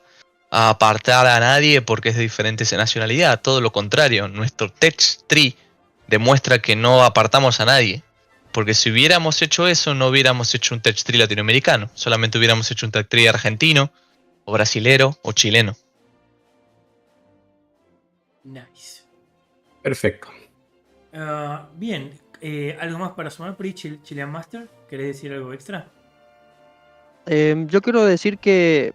apartar a nadie porque es de diferente nacionalidad, todo lo contrario, nuestro Tech Tree demuestra que no apartamos a nadie. Porque si hubiéramos hecho eso, no hubiéramos hecho un Tech Tree latinoamericano. Solamente hubiéramos hecho un Tech Tree argentino, o brasilero, o chileno. Nice. Perfecto. Bien, ¿algo más para sumar por ahí, Chilean Master? ¿Querés decir algo extra? Yo quiero decir que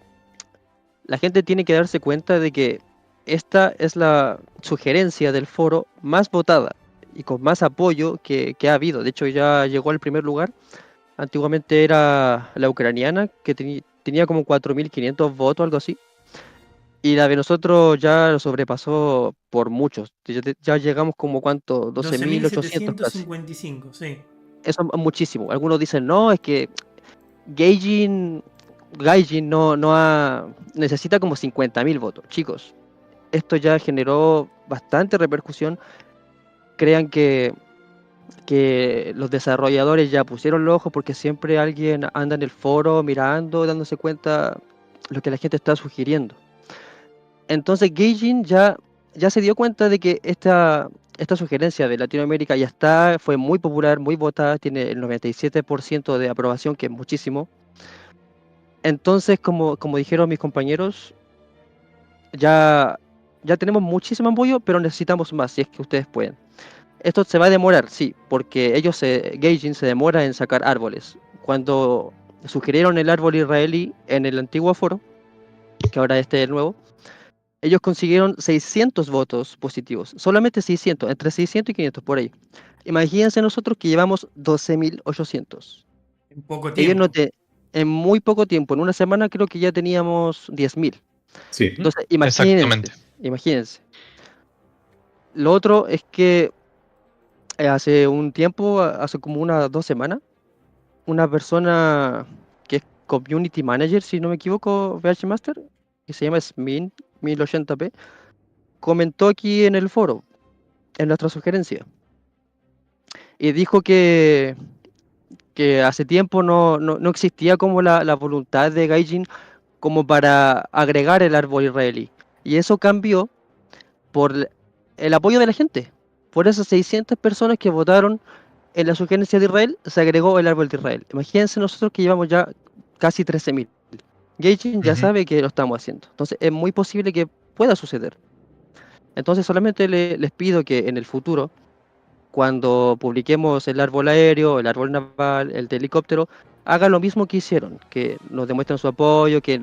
la gente tiene que darse cuenta de que esta es la sugerencia del foro más votada y con más apoyo que ha habido. De hecho, ya llegó al primer lugar. Antiguamente era la ucraniana, que tenía como 4.500 votos, algo así. Y la de nosotros ya lo sobrepasó por muchos. Ya llegamos como, ¿cuánto? 12.800 casi. 12.755, sí. Eso es muchísimo. Algunos dicen, no, es que Gaijin necesita como 50.000 votos. Chicos, esto ya generó bastante repercusión. Crean que los desarrolladores ya pusieron los ojos porque siempre alguien anda en el foro mirando, dándose cuenta lo que la gente está sugiriendo. Entonces Gaijin ya se dio cuenta de que esta sugerencia de Latinoamérica ya fue muy popular, muy votada, tiene el 97% de aprobación, que es muchísimo. Entonces, como dijeron mis compañeros, ya tenemos muchísimo apoyo, pero necesitamos más, si es que ustedes pueden. Esto se va a demorar, sí, porque Gaijin se demora en sacar árboles. Cuando sugirieron el árbol israelí en el antiguo foro, que ahora este es el nuevo, ellos consiguieron 600 votos positivos, solamente 600, entre 600 y 500 por ahí. Imagínense nosotros que llevamos 12.800. En poco tiempo. En muy poco tiempo, en una semana creo que ya teníamos 10.000. Sí. Entonces, Exactamente. imagínense. Lo otro es que hace un tiempo, hace como unas 2 semanas, una persona que es Community Manager, si no me equivoco, VH Master, que se llama Smin 1080p, comentó aquí en el foro, en nuestra sugerencia, y dijo que hace tiempo no existía como la voluntad de Gaijin como para agregar el árbol israelí, y eso cambió por el apoyo de la gente. Por esas 600 personas que votaron en la sugerencia de Israel, se agregó el árbol de Israel. Imagínense nosotros que llevamos ya casi 13.000. Gaijin ya sabe que lo estamos haciendo. Entonces es muy posible que pueda suceder. Entonces solamente les pido que en el futuro, cuando publiquemos el árbol aéreo, el árbol naval, el de helicóptero, hagan lo mismo que hicieron, que nos demuestren su apoyo, que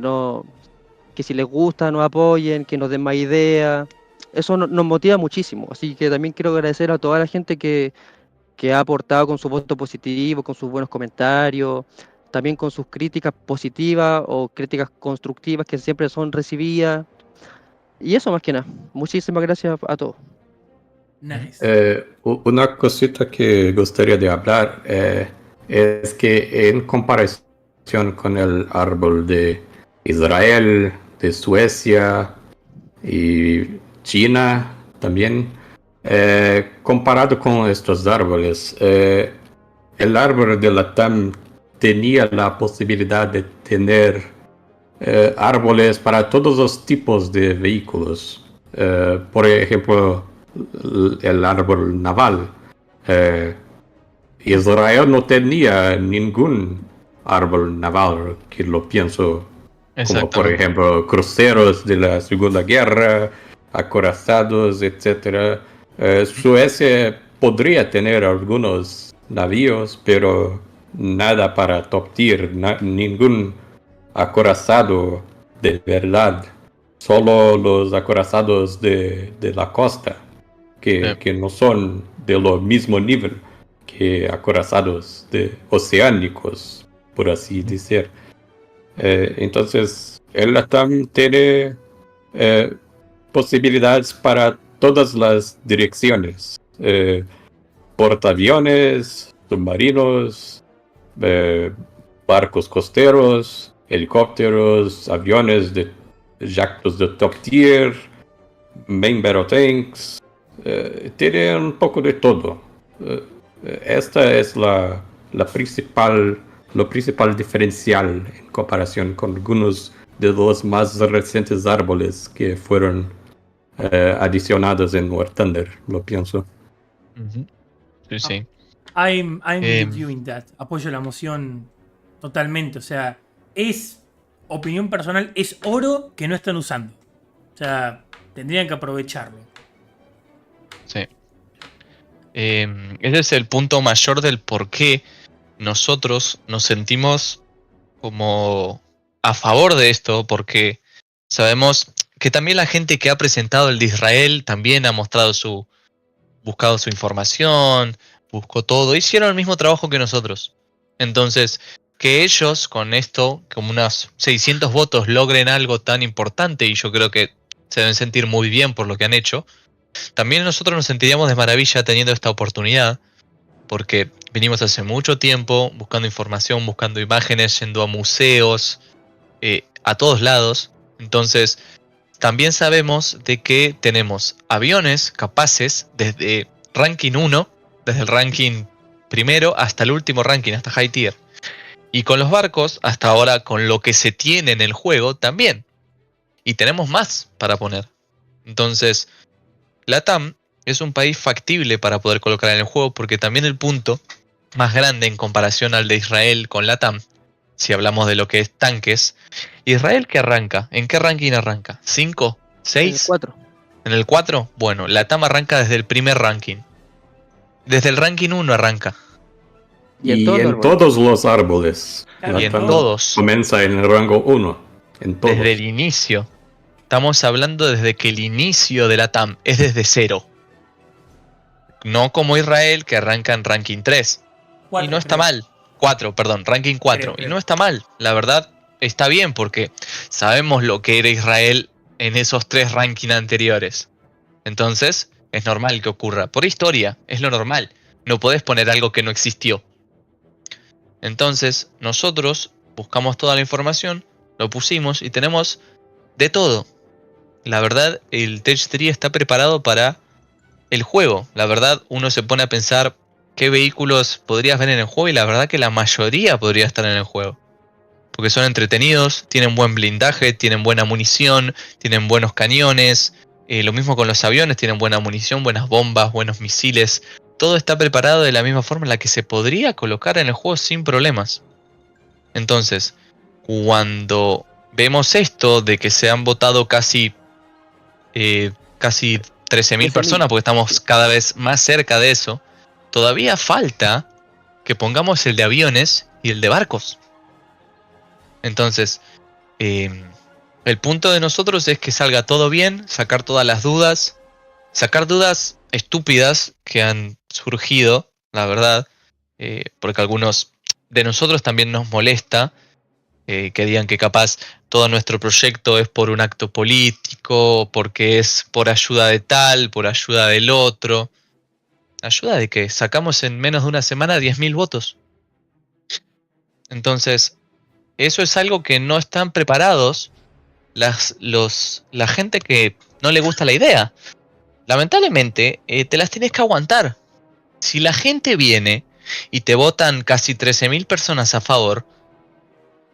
si les gusta nos apoyen, que nos den más ideas. Eso nos motiva muchísimo. Así que también quiero agradecer a toda la gente que ha aportado con su voto positivo, con sus buenos comentarios, también con sus críticas positivas o críticas constructivas que siempre son recibidas. Y eso más que nada. Muchísimas gracias a todos. Nice. Una cosita que gustaría de hablar es que en comparación con el árbol de Israel, de Suecia y China también, comparado con estos árboles, el árbol de la TAM tenía la posibilidad de tener árboles para todos los tipos de vehículos. Por ejemplo, el árbol naval. Israel no tenía ningún árbol naval, que lo pienso, como por ejemplo cruceros de la Segunda Guerra, acorazados, etc. Suecia podría tener algunos navíos, pero nada para top tier, ningún acorazado de verdad. Solo los acorazados de la costa, que no son de lo mismo nivel que acorazados oceánicos, por así decir. Entonces, el LATAM tiene posibilidades para todas las direcciones. Portaaviones, submarinos, barcos costeros, helicópteros, aviones de jatos de top tier, main battle tanks, tiene un poco de todo. Esta es lo principal diferencial en comparación con algunos de los más recientes árboles que fueron adicionados en War Thunder, lo pienso. Sí, sí. I'm with you in that. Apoyo la moción totalmente. O sea, es opinión personal, es oro que no están usando. O sea, tendrían que aprovecharlo. Sí. Ese es el punto mayor del por qué nosotros nos sentimos como a favor de esto, porque sabemos que también la gente que ha presentado el de Israel también ha buscado su información, buscó todo, hicieron el mismo trabajo que nosotros. Entonces, que ellos con esto, como unos 600 votos, logren algo tan importante, y yo creo que se deben sentir muy bien por lo que han hecho, también nosotros nos sentiríamos de maravilla teniendo esta oportunidad, porque venimos hace mucho tiempo buscando información, buscando imágenes, yendo a museos, a todos lados. Entonces, también sabemos de que tenemos aviones capaces desde ranking 1, desde el ranking primero hasta el último ranking, hasta high tier. Y con los barcos, hasta ahora con lo que se tiene en el juego también. Y tenemos más para poner. Entonces, LATAM es un país factible para poder colocar en el juego, porque también el punto más grande en comparación al de Israel con LATAM, si hablamos de lo que es tanques, Israel ¿qué arranca? ¿En qué ranking arranca? ¿5? ¿6? En el 4. ¿En el 4? Bueno, LATAM arranca desde el primer ranking. Desde el ranking 1 arranca. Y en todos los árboles. Claro, Y en LATAM todos. comienza en el rango 1. En todos. Desde el inicio. Estamos hablando desde que el inicio de LATAM es desde 0. No como Israel, que arranca en ranking 3. Y no está mal. 4, perdón, ranking 4. Y no está mal. La verdad, está bien porque sabemos lo que era Israel en esos 3 rankings anteriores. Entonces, es normal que ocurra. Por historia, es lo normal. No podés poner algo que no existió. Entonces, nosotros buscamos toda la información, lo pusimos y tenemos de todo. La verdad, el Tech 3 está preparado para el juego. La verdad, uno se pone a pensar qué vehículos podrías ver en el juego y la verdad que la mayoría podría estar en el juego. Porque son entretenidos, tienen buen blindaje, tienen buena munición, tienen buenos cañones. Lo mismo con los aviones, tienen buena munición, buenas bombas, buenos misiles. Todo está preparado de la misma forma en la que se podría colocar en el juego sin problemas. Entonces, cuando vemos esto de que se han votado casi 13.000 personas, porque estamos cada vez más cerca de eso, todavía falta que pongamos el de aviones y el de barcos. Entonces, el punto de nosotros es que salga todo bien, sacar todas las dudas, sacar dudas estúpidas que han surgido, la verdad, porque algunos de nosotros también nos molesta que digan que capaz todo nuestro proyecto es por un acto político, porque es por ayuda de tal, por ayuda del otro. ¿Ayuda de qué? Sacamos en menos de una semana 10.000 votos. Entonces, eso es algo que no están preparados la gente que no le gusta la idea. Lamentablemente, te las tienes que aguantar. Si la gente viene y te votan casi 13.000 personas a favor,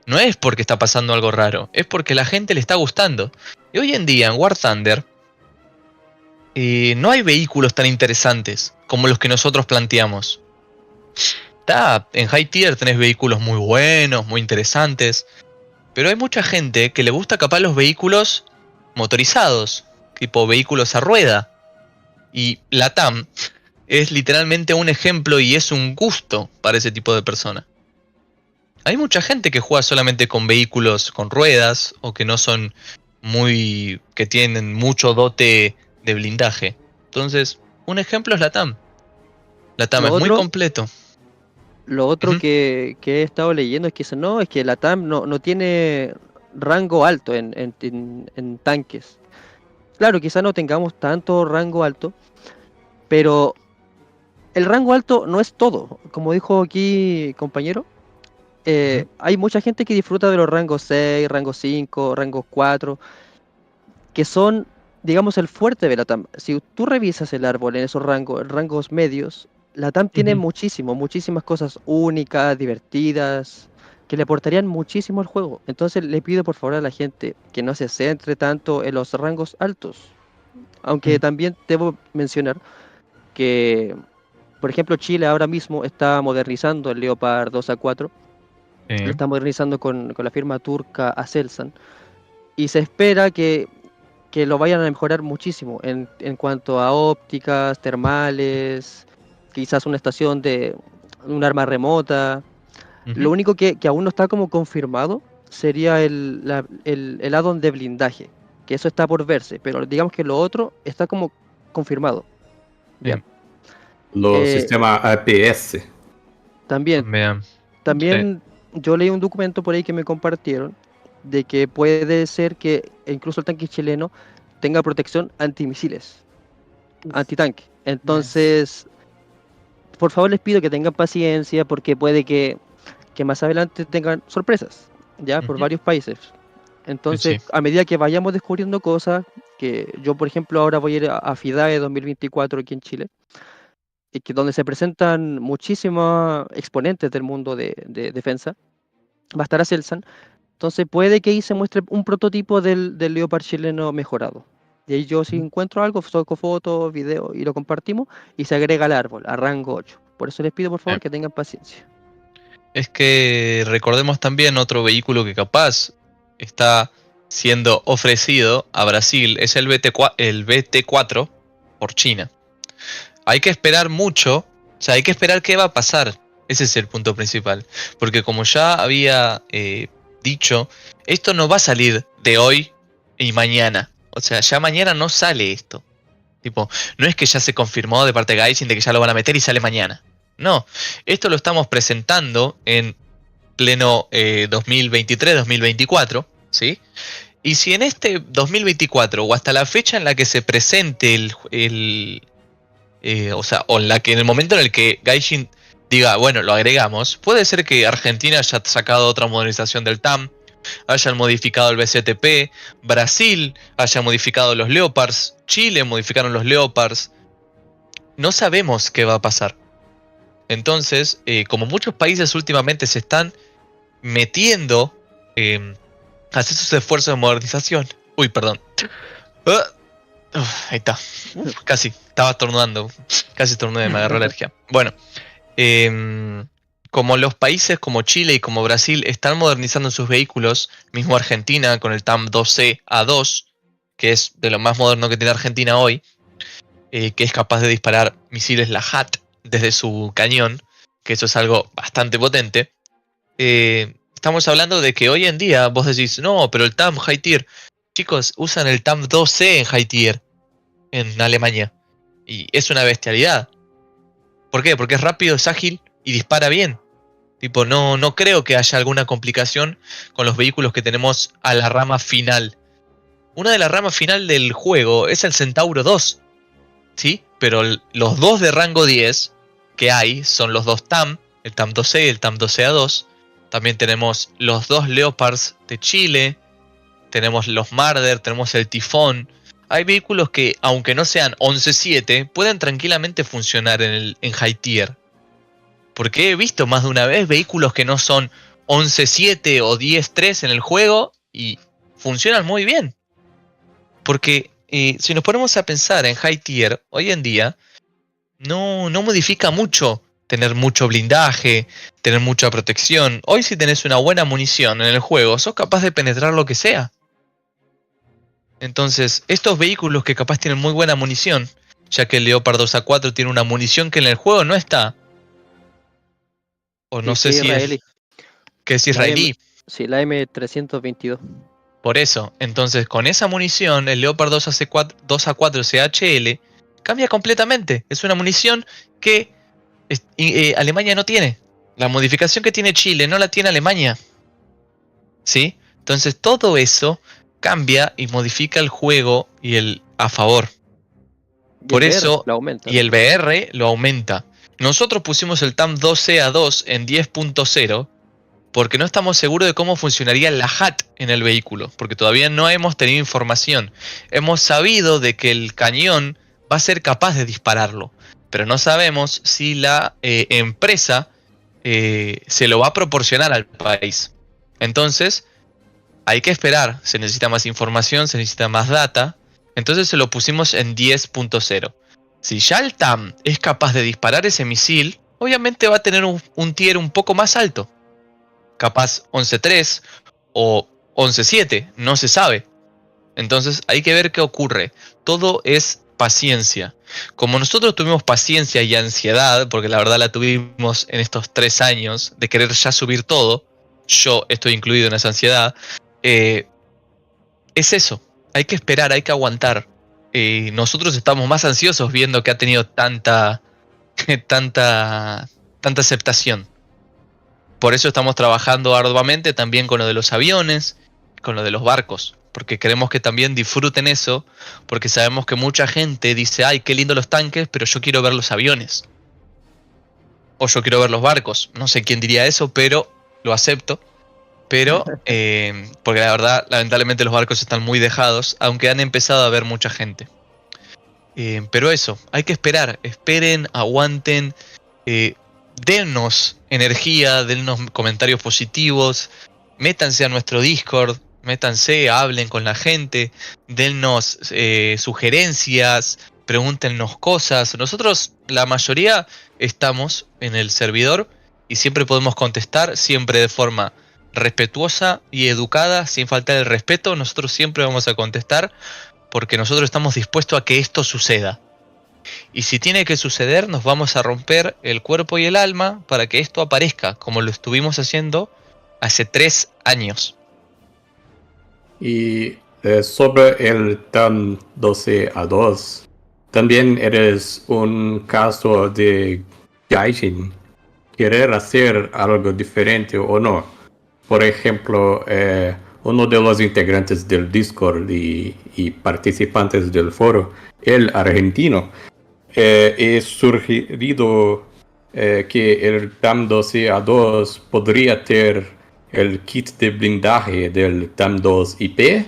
no es porque está pasando algo raro, es porque a la gente le está gustando. Y hoy en día en War Thunder no hay vehículos tan interesantes como los que nosotros planteamos. En High Tier tenés vehículos muy buenos, muy interesantes, pero hay mucha gente que le gusta capaz los vehículos motorizados, tipo vehículos a rueda. Y la TAM es literalmente un ejemplo y es un gusto para ese tipo de persona. Hay mucha gente que juega solamente con vehículos con ruedas o que no son que tienen mucho dote de blindaje. Entonces, un ejemplo es la TAM. La TAM Lo es muy otro, completo. lo otro Ujú. que he estado leyendo es que no, es que la TAM no tiene rango alto en tanques. Claro, quizá no tengamos tanto rango alto, pero el rango alto no es todo. Como dijo aquí compañero, Ujú. hay mucha gente que disfruta de los rangos 6, rangos 5, rangos 4, que son, digamos, el fuerte de la TAM. Si tú revisas el árbol en esos rangos medios, la TAM tiene Ujú. muchísimas cosas únicas, divertidas, que le aportarían muchísimo al juego. Entonces le pido por favor a la gente que no se centre tanto en los rangos altos. Aunque Ujú. también debo mencionar que, por ejemplo, Chile ahora mismo está modernizando el Leopard 2 a 4, lo Sí. está modernizando con la firma turca Aselsan, y se espera que lo vayan a mejorar muchísimo en cuanto a ópticas, termales, quizás una estación de un arma remota. Lo Ujú. único que aún no está como confirmado sería el add-on de blindaje, que eso está por verse, pero digamos que lo otro está como confirmado. Ya. Sí. Los Eh, sistemas APS. también, Vean. Sí. también yo leí un documento por ahí que me compartieron de que puede ser que incluso el tanque chileno tenga protección antimisiles, antitanque. Nice. Entonces, por favor les pido que tengan paciencia porque puede que más adelante tengan sorpresas, ya, por Ujú. varios países. Entonces, Sí. a medida que vayamos descubriendo cosas, que yo, por ejemplo, ahora voy a ir a FIDAE 2024 aquí en Chile, y que donde se presentan muchísimos exponentes del mundo de defensa, va a estar a Celsan. Entonces puede que ahí se muestre un prototipo del Leopard chileno mejorado. Y ahí yo si Ujú. encuentro algo, saco fotos, video y lo compartimos y se agrega al árbol, a rango 8. Por eso les pido por favor que tengan paciencia. Es que recordemos también otro vehículo que capaz está siendo ofrecido a Brasil, es el BT4 por China. Hay que esperar mucho, o sea, hay que esperar qué va a pasar. Ese es el punto principal. Porque como ya había dicho, esto no va a salir de hoy y mañana. O sea, ya mañana no sale esto. Tipo, no es que ya se confirmó de parte de Gaijin de que ya lo van a meter y sale mañana. No, esto lo estamos presentando en pleno 2023-2024, ¿sí? Y si en este 2024 o hasta la fecha en la que se presente o sea, o en la que en el momento en el que Gaijin diga, bueno, lo agregamos, puede ser que Argentina haya sacado otra modernización del TAM, hayan modificado el BCTP, Brasil haya modificado los Leopards, Chile modificaron los Leopards. No sabemos qué va a pasar. Entonces, como muchos países últimamente se están metiendo a hacer sus esfuerzos de modernización. Uy, perdón. Ah, ahí está. Casi, estaba estornudando. Casi estornudé, me agarró alergia. Bueno, como los países como Chile y como Brasil están modernizando sus vehículos, mismo Argentina con el TAM 2C A2, que es de lo más moderno que tiene Argentina hoy, que es capaz de disparar misiles Lahat desde su cañón, que eso es algo bastante potente. Estamos hablando de que hoy en día vos decís, no, pero el TAM High Tier, chicos, usan el TAM 2C en High Tier en Alemania. Y es una bestialidad. ¿Por qué? Porque es rápido, es ágil y dispara bien. Tipo, no creo que haya alguna complicación con los vehículos que tenemos a la rama final. Una de las ramas final del juego es el Centauro 2, ¿sí? Pero los dos de rango 10 que hay son los dos TAM, el TAM 2C y el TAM 2A2. También tenemos los dos Leopards de Chile, tenemos los Marder, tenemos el Tifón. Hay vehículos que, aunque no sean 11.7, pueden tranquilamente funcionar en High Tier. Porque he visto más de una vez vehículos que no son 11.7 o 10.3 en el juego y funcionan muy bien. Porque si nos ponemos a pensar en High Tier, hoy en día no modifica mucho tener mucho blindaje, tener mucha protección. Hoy si tenés una buena munición en el juego, sos capaz de penetrar lo que sea. Entonces, estos vehículos que capaz tienen muy buena munición, ya que el Leopard 2A4 tiene una munición que en el juego no está, o no sé Sí, si israelí. que es La israelí. Sí, la M322. Por eso, entonces con esa munición, el Leopard 2A4 CHL cambia completamente. Es una munición que Alemania no tiene. La modificación que tiene Chile no la tiene Alemania. ¿Sí? Entonces todo eso cambia y modifica el juego y el a favor. Y Por el VR eso, lo aumenta. y el VR lo aumenta. Nosotros pusimos el TAM 12A2 en 10.0 porque no estamos seguros de cómo funcionaría la HAT en el vehículo, porque todavía no hemos tenido información. Hemos sabido de que el cañón va a ser capaz de dispararlo, pero no sabemos si la empresa se lo va a proporcionar al país. Entonces, hay que esperar, se necesita más información, se necesita más data, entonces se lo pusimos en 10.0. Si ya el TAM es capaz de disparar ese misil, obviamente va a tener un tier un poco más alto. Capaz 11.3 o 11.7, no se sabe. Entonces hay que ver qué ocurre. Todo es paciencia. Como nosotros tuvimos paciencia y ansiedad, porque la verdad la tuvimos en estos 3 años, de querer ya subir todo, yo estoy incluido en esa ansiedad, es eso. Hay que esperar, hay que aguantar. Nosotros estamos más ansiosos viendo que ha tenido tanta aceptación. Por eso estamos trabajando arduamente también con lo de los aviones, con lo de los barcos, porque queremos que también disfruten eso, porque sabemos que mucha gente dice, ay, qué lindo los tanques, pero yo quiero ver los aviones. O yo quiero ver los barcos. No sé quién diría eso, pero lo acepto. Pero, porque la verdad, lamentablemente los barcos están muy dejados, aunque han empezado a ver mucha gente. Pero eso, hay que esperar, esperen, aguanten, dennos energía, dennos comentarios positivos, métanse a nuestro Discord, métanse, hablen con la gente, dennos sugerencias, pregúntenos cosas. Nosotros, la mayoría, estamos en el servidor y siempre podemos contestar, siempre de forma respetuosa y educada, sin faltar el respeto. Nosotros siempre vamos a contestar porque nosotros estamos dispuestos a que esto suceda. Y si tiene que suceder, nos vamos a romper el cuerpo y el alma para que esto aparezca, como lo estuvimos haciendo hace 3 años. Y sobre el TAM 12A2, también eres un caso de gaijin, querer hacer algo diferente o no. Por ejemplo, uno de los integrantes del Discord y participantes del foro, el argentino, he sugerido que el TAM 12A2 podría tener el kit de blindaje del TAM 2 IP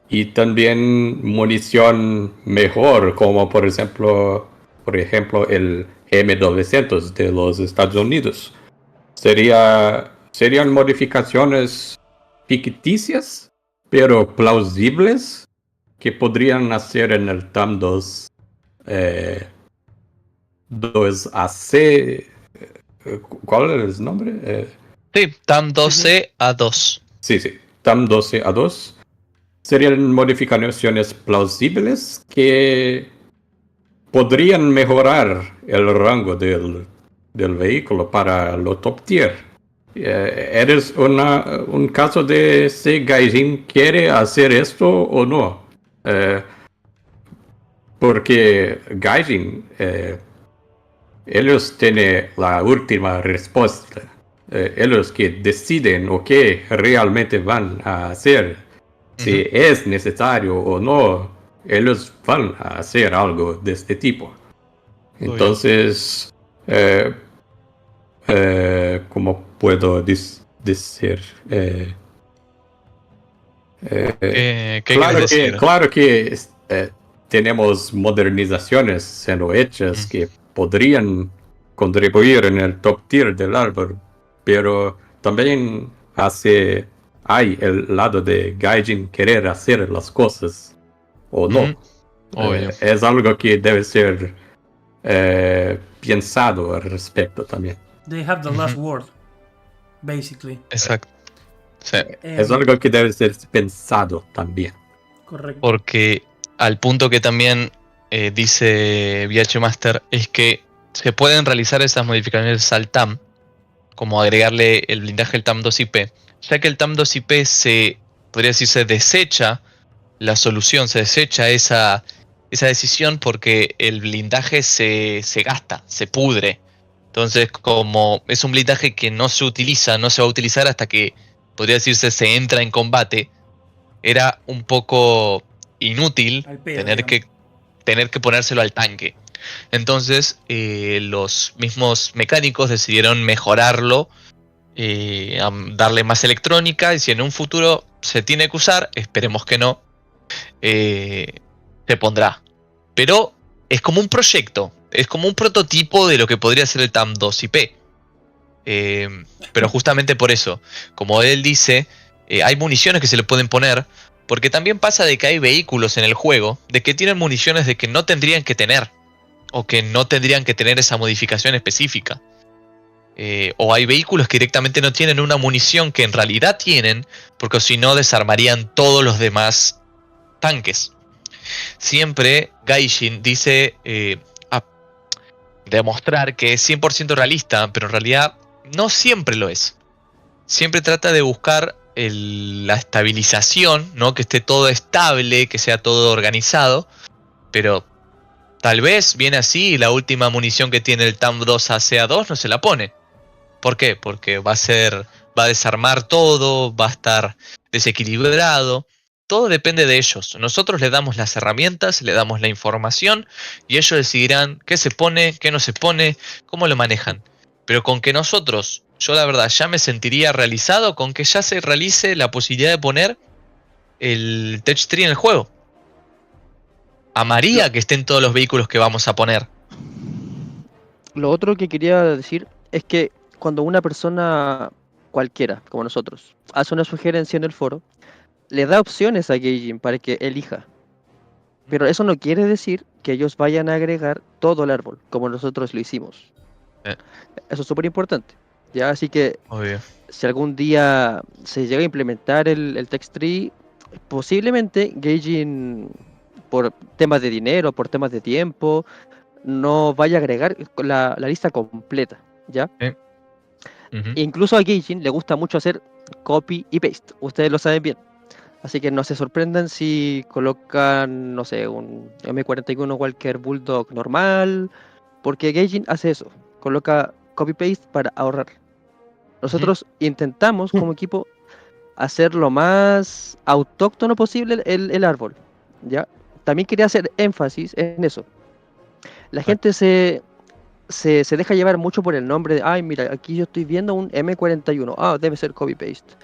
y también munición mejor, como por ejemplo el M900 de los Estados Unidos. Serían modificaciones ficticias, pero plausibles, que podrían hacer en el TAM 2 2AC. ¿Cuál es el nombre? Sí, TAM 12A2. Sí, TAM 12A2. Serían modificaciones plausibles que podrían mejorar el rango del vehículo para lo top tier. ¿Eres un caso de si Gaijin quiere hacer esto o no? Porque Gaijin, ellos tienen la última respuesta. Ellos que deciden o qué realmente van a hacer. Si es necesario o no, ellos van a hacer algo de este tipo. Entonces, ¿cómo puedo decir? ¿Qué quieres decir? Claro que tenemos modernizaciones siendo hechas que podrían contribuir en el top tier del árbol, pero también hay el lado de Gaijin querer hacer las cosas o no. Es algo que debe ser pensado al respecto también. They have the last word, basically. Exacto. Sí. Es algo que debe ser pensado también. Correcto. Porque al punto que también dice VH Master es que se pueden realizar esas modificaciones al TAM, como agregarle el blindaje al TAM 2IP, ya que el TAM 2IP podría decirse, desecha la solución, se desecha esa decisión porque el blindaje se gasta, se pudre. Entonces, como es un blindaje que no se utiliza, no se va a utilizar hasta que, podría decirse, se entra en combate, era un poco inútil Al pedo, tener digamos. que ponérselo al tanque. Entonces, los mismos mecánicos decidieron mejorarlo, darle más electrónica, y si en un futuro se tiene que usar, esperemos que no, se pondrá. Pero es como un proyecto, es como un prototipo de lo que podría ser el TAM 2IP. Pero justamente por eso, como él dice, hay municiones que se le pueden poner, porque también pasa de que hay vehículos en el juego de que tienen municiones de que no tendrían que tener, o que no tendrían que tener esa modificación específica. O hay vehículos que directamente no tienen una munición que en realidad tienen, porque si no desarmarían todos los demás tanques. Siempre Gaijin dice demostrar que es 100% realista, pero en realidad no siempre lo es. Siempre trata de buscar la estabilización, ¿no? Que esté todo estable, que sea todo organizado, pero tal vez viene así y la última munición que tiene el TAM 2 ACA2 no se la pone. ¿Por qué? Porque va a desarmar todo, va a estar desequilibrado. Todo depende de ellos. Nosotros le damos las herramientas, le damos la información y ellos decidirán qué se pone, qué no se pone, cómo lo manejan. Pero con que nosotros, yo la verdad ya me sentiría realizado con que ya se realice la posibilidad de poner el Tech Tree en el juego. Amaría que estén todos los vehículos que vamos a poner. Lo otro que quería decir es que cuando una persona cualquiera, como nosotros, hace una sugerencia en el foro, le da opciones a Gaijin para que elija. Pero eso no quiere decir que ellos vayan a agregar todo el árbol, como nosotros lo hicimos. Eso es súper importante. ¿Ya? Así que Obvio. si algún día se llega a implementar el text tree, posiblemente Gaijin, por temas de dinero, por temas de tiempo, no vaya a agregar la lista completa, ¿ya? Ujú. Incluso a Gaijin le gusta mucho hacer copy y paste, ustedes lo saben bien. Así que no se sorprendan si colocan, no sé, un M41 Walker Bulldog normal, porque Gaijin hace eso, coloca copy-paste para ahorrar. Nosotros intentamos como equipo hacer lo más autóctono posible el árbol, ¿ya? También quería hacer énfasis en eso. La gente se deja llevar mucho por el nombre de, ay, mira, aquí yo estoy viendo un M41, ah, debe ser copy-paste.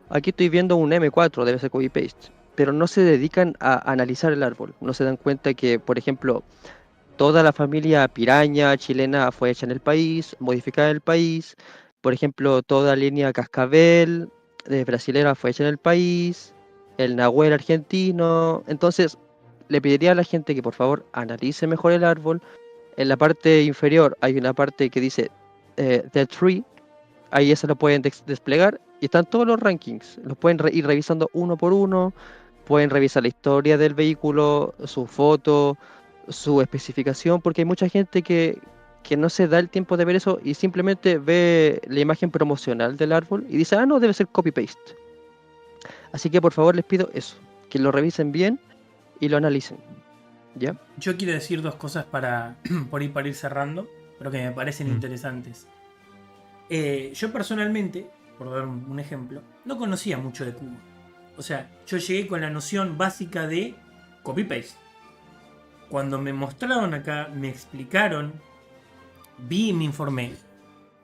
Aquí estoy viendo un M4, debe ser copy-paste. Pero no se dedican a analizar el árbol. No se dan cuenta que, por ejemplo, toda la familia piraña chilena fue hecha en el país, modificada en el país. Por ejemplo, toda línea cascabel brasilera fue hecha en el país. El nahuel argentino. Entonces, le pediría a la gente que por favor analice mejor el árbol. En la parte inferior hay una parte que dice The Tree. Ahí eso lo pueden desplegar y están todos los rankings. Los pueden ir revisando uno por uno. Pueden revisar la historia del vehículo, su foto, su especificación, porque hay mucha gente que no se da el tiempo de ver eso y simplemente ve la imagen promocional del árbol y dice, ah, no, debe ser copy-paste. Así que por favor les pido eso, que lo revisen bien y lo analicen. ¿Ya? Yo quiero decir dos cosas para ir cerrando, pero que me parecen interesantes. Yo personalmente, por dar un ejemplo, no conocía mucho de Cubo. O sea, yo llegué con la noción básica de copy-paste. Cuando me mostraron acá, me explicaron, vi y me informé.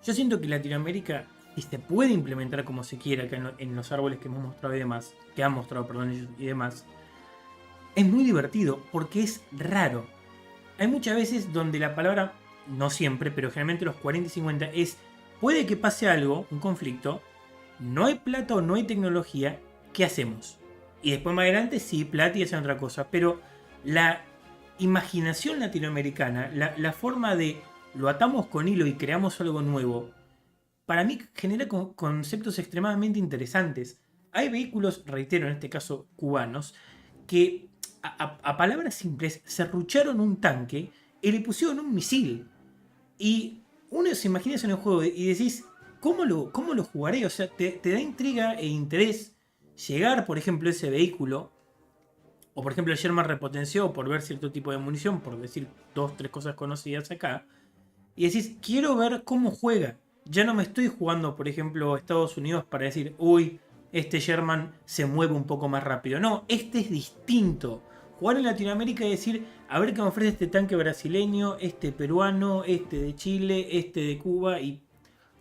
Yo siento que Latinoamérica, si se puede implementar como se quiera acá en los árboles que hemos mostrado y demás, que han mostrado, perdón, ellos y demás, es muy divertido porque es raro. Hay muchas veces donde la palabra, no siempre, pero generalmente los 40 y 50 es, puede que pase algo, un conflicto, no hay plata o no hay tecnología, ¿qué hacemos? Y después más adelante sí, plata y hacen otra cosa, pero la imaginación latinoamericana, la forma de lo atamos con hilo y creamos algo nuevo, para mí genera conceptos extremadamente interesantes. Hay vehículos, reitero, en este caso cubanos, que a palabras simples serrucharon un tanque y le pusieron un misil. Y uno se imagina eso en el juego y decís, ¿cómo lo jugaré? O sea, te da intriga e interés llegar, por ejemplo, a ese vehículo. O por ejemplo, el Sherman repotenció por ver cierto tipo de munición, por decir 2, 3 cosas conocidas acá. Y decís, quiero ver cómo juega. Ya no me estoy jugando, por ejemplo, Estados Unidos para decir, uy, este Sherman se mueve un poco más rápido. No, este es distinto. Jugar en Latinoamérica y decir, a ver qué me ofrece este tanque brasileño, este peruano, este de Chile, este de Cuba y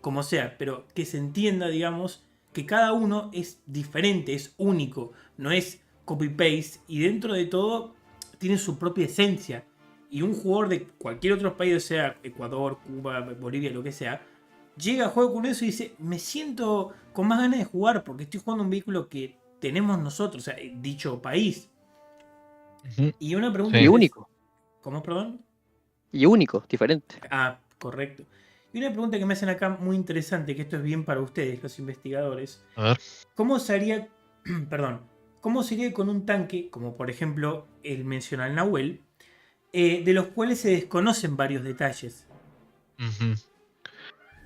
como sea. Pero que se entienda, digamos, que cada uno es diferente, es único. No es copy-paste y dentro de todo tiene su propia esencia. Y un jugador de cualquier otro país, sea Ecuador, Cuba, Bolivia, lo que sea, llega a juego con eso y dice, me siento con más ganas de jugar porque estoy jugando un vehículo que tenemos nosotros, o sea, dicho país. Y una pregunta... Y único. ¿Cómo, perdón? Y único, diferente. Ah, correcto. Y una pregunta que me hacen acá muy interesante, que esto es bien para ustedes, los investigadores. A ver. ¿Cómo sería, cómo sería con un tanque, como por ejemplo el mencionado Nahuel, de los cuales se desconocen varios detalles? Ujú.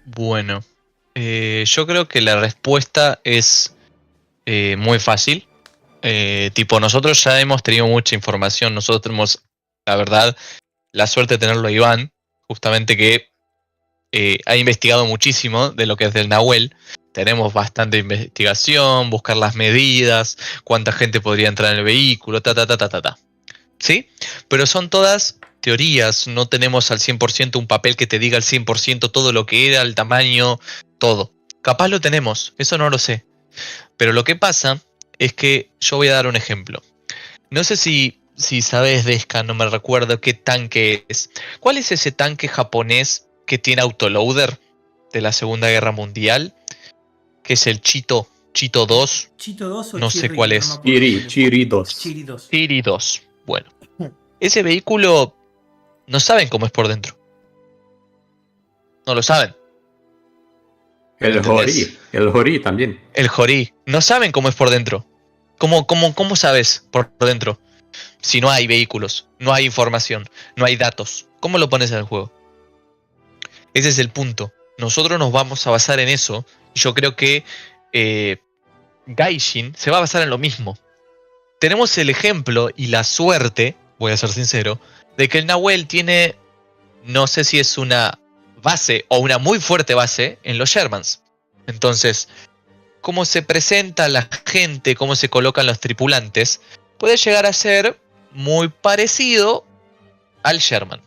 Bueno, yo creo que la respuesta es muy fácil. Tipo, nosotros ya hemos tenido mucha información. Nosotros tenemos, la verdad, la suerte de tenerlo a Iván, justamente que ha investigado muchísimo de lo que es del Nahuel. Tenemos bastante investigación, buscar las medidas, cuánta gente podría entrar en el vehículo, ¿sí? Pero son todas teorías, no tenemos al 100% un papel que te diga al 100% todo lo que era, el tamaño, todo. Capaz lo tenemos, eso no lo sé. Pero lo que pasa es que yo voy a dar un ejemplo. No sé si sabes, Deska, no me recuerdo qué tanque es. ¿Cuál es ese tanque japonés que tiene autoloader de la Segunda Guerra Mundial? Que es el Chito 2. ¿Chito 2 o no Chirri? sé cuál No es. me acuerdo. Chiri 2. Chiri 2. Chiri 2. Bueno, ese vehículo no saben cómo es por dentro. No lo saben. El ¿Entendés? Hori también. El Jorí. No saben cómo es por dentro. ¿Cómo sabes por dentro? Si no hay vehículos, no hay información, no hay datos. ¿Cómo lo pones en el juego? Ese es el punto. Nosotros nos vamos a basar en eso. Y yo creo que Gaijin se va a basar en lo mismo. Tenemos el ejemplo y la suerte, voy a ser sincero, de que el Nahuel tiene, no sé si es una base o una muy fuerte base en los Shermans. Entonces, cómo se presenta la gente, cómo se colocan los tripulantes, puede llegar a ser muy parecido al Sherman.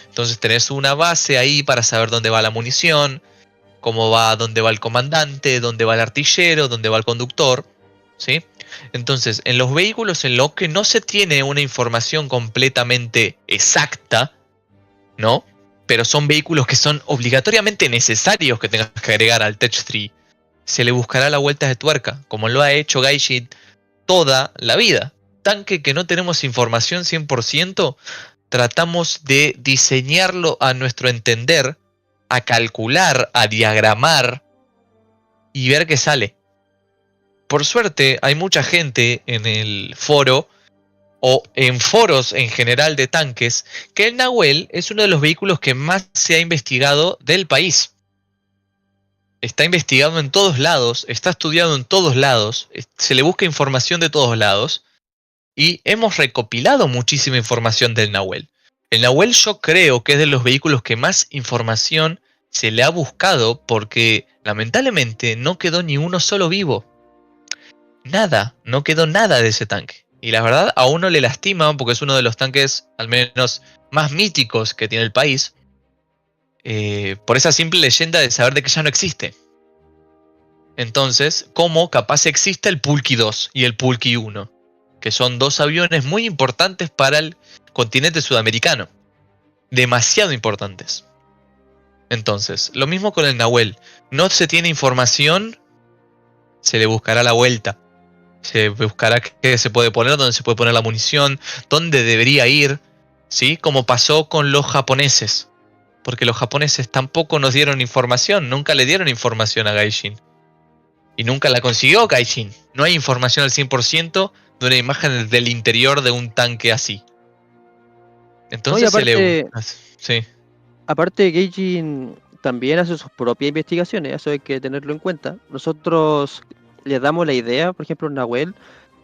Entonces tenés una base ahí para saber dónde va la munición, dónde va el comandante, dónde va el artillero, dónde va el conductor, ¿sí? Entonces, en los vehículos en los que no se tiene una información completamente exacta, ¿no? Pero son vehículos que son obligatoriamente necesarios que tengas que agregar al Tech 3, se le buscará la vuelta de tuerca, como lo ha hecho Gaijin toda la vida. Tanque que no tenemos información 100%, tratamos de diseñarlo a nuestro entender, a calcular, a diagramar y ver qué sale. Por suerte, hay mucha gente en el foro o en foros en general de tanques que el Nahuel es uno de los vehículos que más se ha investigado del país. Está investigado en todos lados, está estudiado en todos lados, se le busca información de todos lados y hemos recopilado muchísima información del Nahuel. El Nahuel yo creo que es de los vehículos que más información se le ha buscado porque lamentablemente no quedó ni uno solo vivo. Nada, no quedó nada de ese tanque. Y la verdad a uno le lastima porque es uno de los tanques al menos más míticos que tiene el país. Por esa simple leyenda de saber de que ya no existe. Entonces, ¿cómo capaz existe el Pulky 2 y el Pulky 1? Que son dos aviones muy importantes para el continente sudamericano. Demasiado importantes. Entonces, lo mismo con el Nahuel. No se tiene información, se le buscará la vuelta. Se buscará qué se puede poner, dónde se puede poner la munición, dónde debería ir, ¿sí? Como pasó con los japoneses. Porque los japoneses tampoco nos dieron información, nunca le dieron información a Gaijin. Y nunca la consiguió Gaijin. No hay información al 100% de una imagen del interior de un tanque así. Entonces sí. Aparte, Gaijin también hace sus propias investigaciones, eso hay que tenerlo en cuenta. Nosotros le damos la idea, por ejemplo, en Nahuel,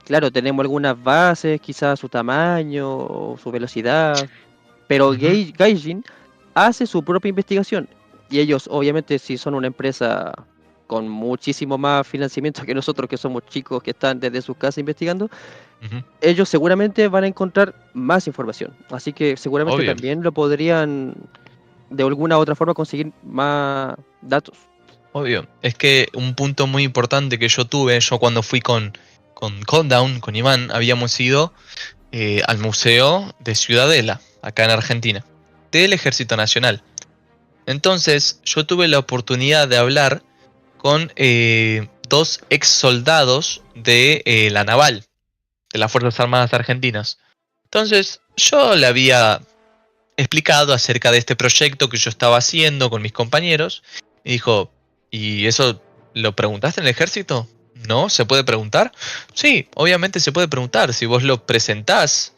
claro, tenemos algunas bases, quizás su tamaño, o su velocidad, pero Gaijin hace su propia investigación. Y ellos, obviamente, si son una empresa con muchísimo más financiamiento que nosotros, que somos chicos que están desde sus casas investigando, ellos seguramente van a encontrar más información. Así que seguramente Obvio. también lo podrían de alguna u otra forma conseguir más datos. Obvio. Es que un punto muy importante que yo tuve, yo cuando fui con Countdown, con Iván, habíamos ido al Museo de Ciudadela, acá en Argentina, del Ejército Nacional. Entonces, yo tuve la oportunidad de hablar con 2 ex soldados de la Naval, de las Fuerzas Armadas Argentinas. Entonces, yo le había explicado acerca de este proyecto que yo estaba haciendo con mis compañeros. Y dijo, ¿y eso lo preguntaste en el ejército? ¿No? ¿Se puede preguntar? Sí, obviamente se puede preguntar. Si vos lo presentás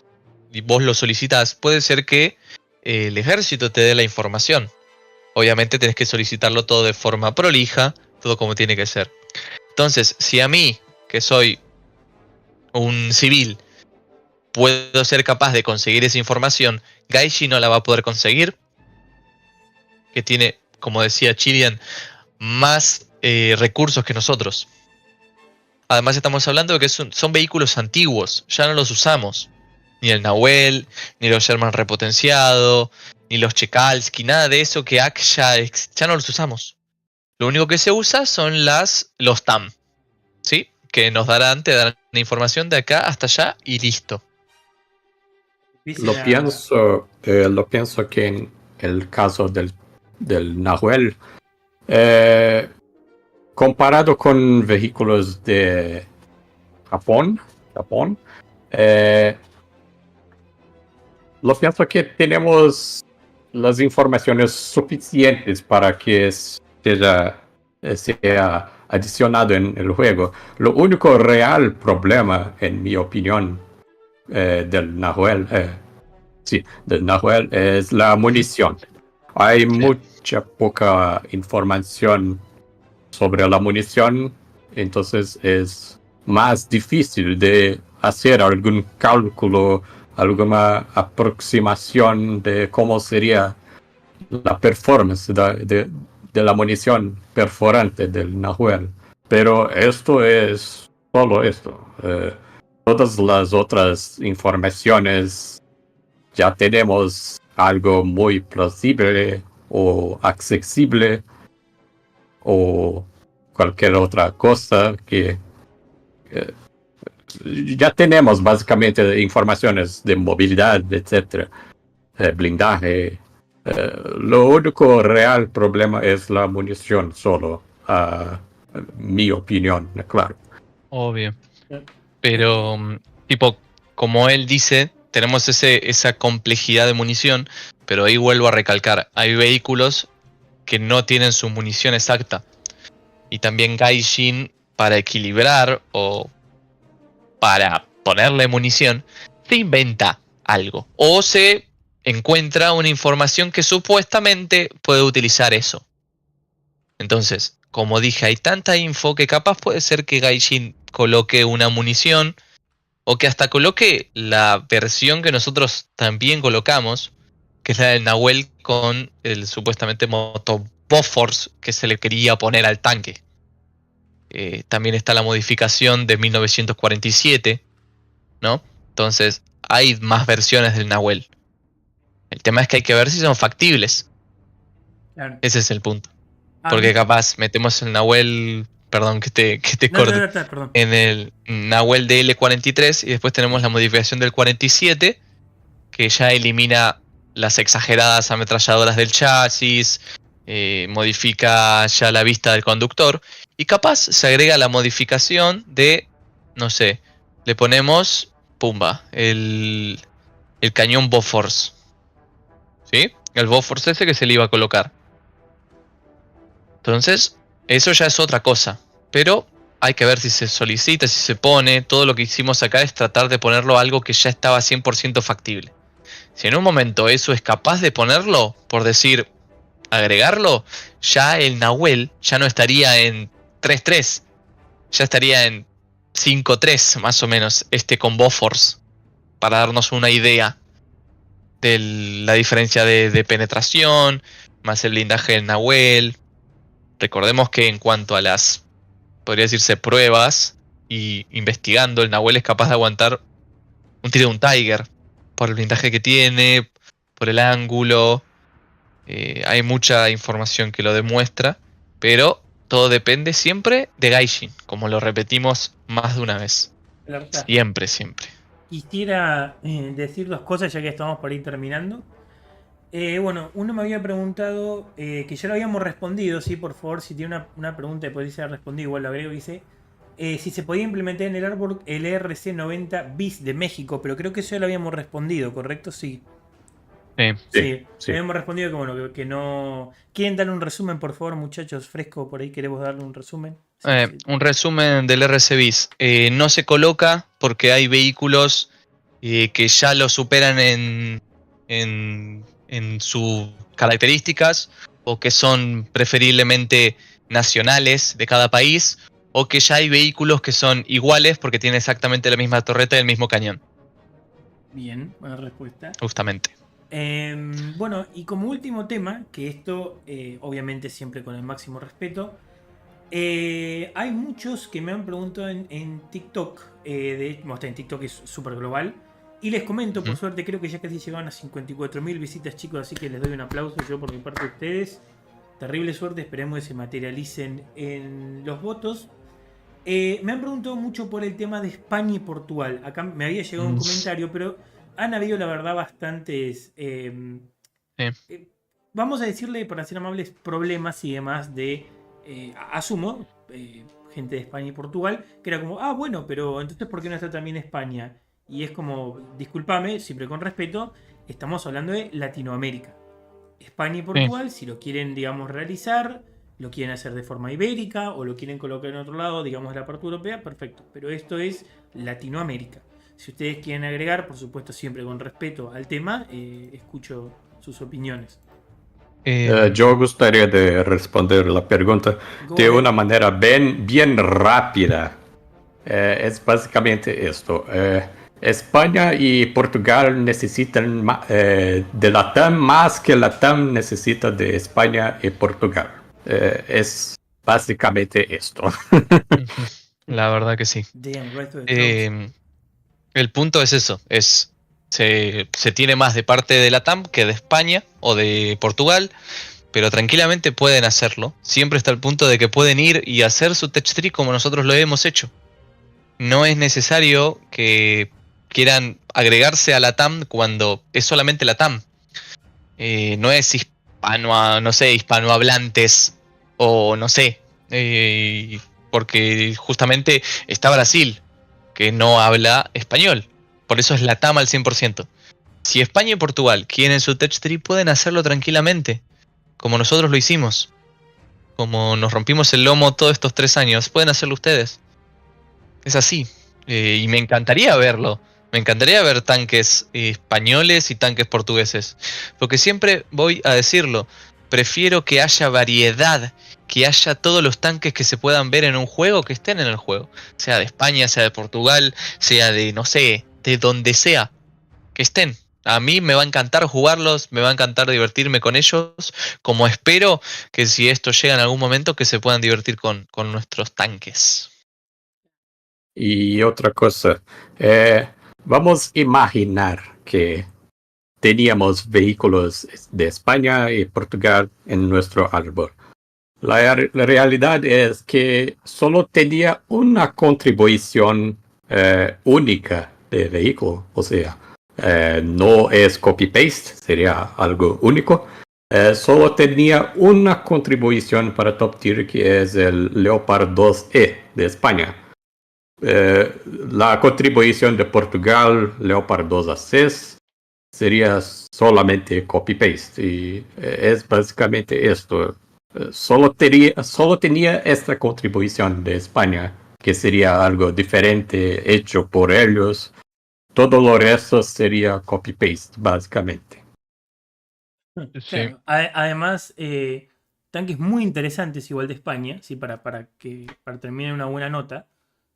y vos lo solicitás, puede ser que el ejército te dé la información. Obviamente tenés que solicitarlo todo de forma prolija, todo como tiene que ser. Entonces, si a mí, que soy un civil, puedo ser capaz de conseguir esa información, Gaijin no la va a poder conseguir, que tiene, como decía Chilean, más recursos que nosotros. Además estamos hablando de que son vehículos antiguos, ya no los usamos. Ni el Nahuel, ni los Sherman repotenciado, ni los Chekalski, nada de eso que AK ya no los usamos. Lo único que se usa son los TAM, ¿sí? Que te darán información de acá hasta allá y listo. Lo pienso que en el caso del Nahuel, comparado con vehículos de Japón, lo pienso que tenemos las informaciones suficientes para que sea adicionado en el juego. Lo único real problema, en mi opinión, del Nahuel es la munición. Hay mucha poca información sobre la munición, entonces es más difícil de hacer algún cálculo, alguna aproximación de cómo sería la performance de la munición perforante del Nahuel. Pero esto es solo esto. Todas las otras informaciones ya tenemos algo muy plausible o accesible o cualquier otra cosa que ya tenemos básicamente informaciones de movilidad, etcétera, blindaje. Lo único real problema es la munición solo, mi opinión, claro. Obvio. Pero, tipo, como él dice, tenemos esa complejidad de munición, pero ahí vuelvo a recalcar, hay vehículos que no tienen su munición exacta. Y también Gaijin, para equilibrar o para ponerle munición, se inventa algo. O se encuentra una información que supuestamente puede utilizar eso. Entonces, como dije, hay tanta info que capaz puede ser que Gaijin coloque una munición o que hasta coloque la versión que nosotros también colocamos, que es la del Nahuel con el supuestamente moto Bofors que se le quería poner al tanque. También está la modificación de 1947, ¿no? Entonces, hay más versiones del Nahuel. El tema es que hay que ver si son factibles. Claro. Ese es el punto. Porque capaz metemos el Nahuel, perdón que te corte, en el Nahuel de L43 y después tenemos la modificación del 47, que ya elimina las exageradas ametralladoras del chasis, modifica ya la vista del conductor y capaz se agrega la modificación de, no sé, le ponemos, pumba, el cañón Bofors, ¿sí? El Bofors ese que se le iba a colocar. Entonces, eso ya es otra cosa, pero hay que ver si se solicita, si se pone. Todo lo que hicimos acá es tratar de ponerlo algo que ya estaba 100% factible. Si en un momento eso es capaz de ponerlo, por decir, agregarlo, ya el Nahuel ya no estaría en 3-3, ya estaría en 5-3 más o menos, con Bofors, para darnos una idea de la diferencia de penetración, más el blindaje del Nahuel. Recordemos que en cuanto a las, podría decirse, pruebas y investigando, el Nahuel es capaz de aguantar un tiro de un Tiger por el blindaje que tiene, por el ángulo. Hay mucha información que lo demuestra, pero todo depende siempre de Gaijin, como lo repetimos más de una vez. Alerta. Siempre, siempre. Quisiera decir dos cosas ya que estamos por ir terminando. Bueno, uno me había preguntado, que ya lo habíamos respondido, sí, por favor, si tiene una pregunta después se ha respondido, igual lo agrego, dice, si se podía implementar en el Artwork el ERC90 bis de México, pero creo que eso ya lo habíamos respondido, ¿correcto? Sí. Sí. Habíamos respondido que bueno, que no... ¿Quieren darle un resumen, por favor, muchachos? Fresco, por ahí queremos darle un resumen. Sí. Un resumen del RC bis. No se coloca porque hay vehículos que ya lo superan en sus características, o que son preferiblemente nacionales de cada país, o que ya hay vehículos que son iguales porque tienen exactamente la misma torreta y el mismo cañón. Bien, buena respuesta. Justamente. Bueno, y como último tema, que esto obviamente siempre con el máximo respeto, hay muchos que me han preguntado en TikTok, en TikTok es súper global, y les comento, por suerte creo que ya casi llegaron a 54.000 visitas, chicos, así que les doy un aplauso yo por mi parte de ustedes. Terrible suerte, esperemos que se materialicen en los votos. Me han preguntado mucho por el tema de España y Portugal. Acá me había llegado un comentario, pero han habido, la verdad, bastantes, vamos a decirle, para ser amables, problemas y demás de, asumo, gente de España y Portugal, que era como, bueno, pero entonces ¿por qué no está también España? Y es como, discúlpame, siempre con respeto, estamos hablando de Latinoamérica. España y Portugal, si lo quieren, digamos, realizar, lo quieren hacer de forma ibérica o lo quieren colocar en otro lado, digamos, de la parte europea, perfecto. Pero esto es Latinoamérica. Si ustedes quieren agregar, por supuesto, siempre con respeto al tema, escucho sus opiniones. Yo gustaría de responder la pregunta de una manera bien rápida. Es básicamente esto. España y Portugal necesitan de LATAM más que LATAM necesita de España y Portugal. Es básicamente esto. La verdad que sí. El punto es eso. Se tiene más de parte de LATAM que de España o de Portugal, pero tranquilamente pueden hacerlo. Siempre está el punto de que pueden ir y hacer su touch tree como nosotros lo hemos hecho. No es necesario que quieran agregarse a LATAM cuando es solamente LATAM. No es hispanohablantes o no sé, porque justamente está Brasil, que no habla español. Por eso es LATAM al 100%. Si España y Portugal quieren su touch tree, pueden hacerlo tranquilamente, como nosotros lo hicimos. Como nos rompimos el lomo todos estos 3 años, pueden hacerlo ustedes. Es así. Y me encantaría verlo. Me encantaría ver tanques españoles y tanques portugueses. Porque siempre voy a decirlo. Prefiero que haya variedad. Que haya todos los tanques que se puedan ver en un juego, que estén en el juego. Sea de España, sea de Portugal, sea de, no sé, de donde sea. Que estén. A mí me va a encantar jugarlos, me va a encantar divertirme con ellos. Como espero que si esto llega en algún momento, que se puedan divertir con nuestros tanques. Y otra cosa, vamos a imaginar que teníamos vehículos de España y Portugal en nuestro árbol. La realidad es que solo tenía una contribución única de vehículo, o sea, no es copy-paste, sería algo único. Solo tenía una contribución para top tier, que es el Leopard 2E de España. La contribución de Portugal, Leopard 2A6, sería solamente copy-paste. Y es básicamente esto. Solo tenía esta contribución de España que sería algo diferente hecho por ellos. Todo lo resto sería copy-paste, básicamente. Sí. Claro. Además, tanques muy interesantes igual de España, ¿sí? Para terminar una buena nota,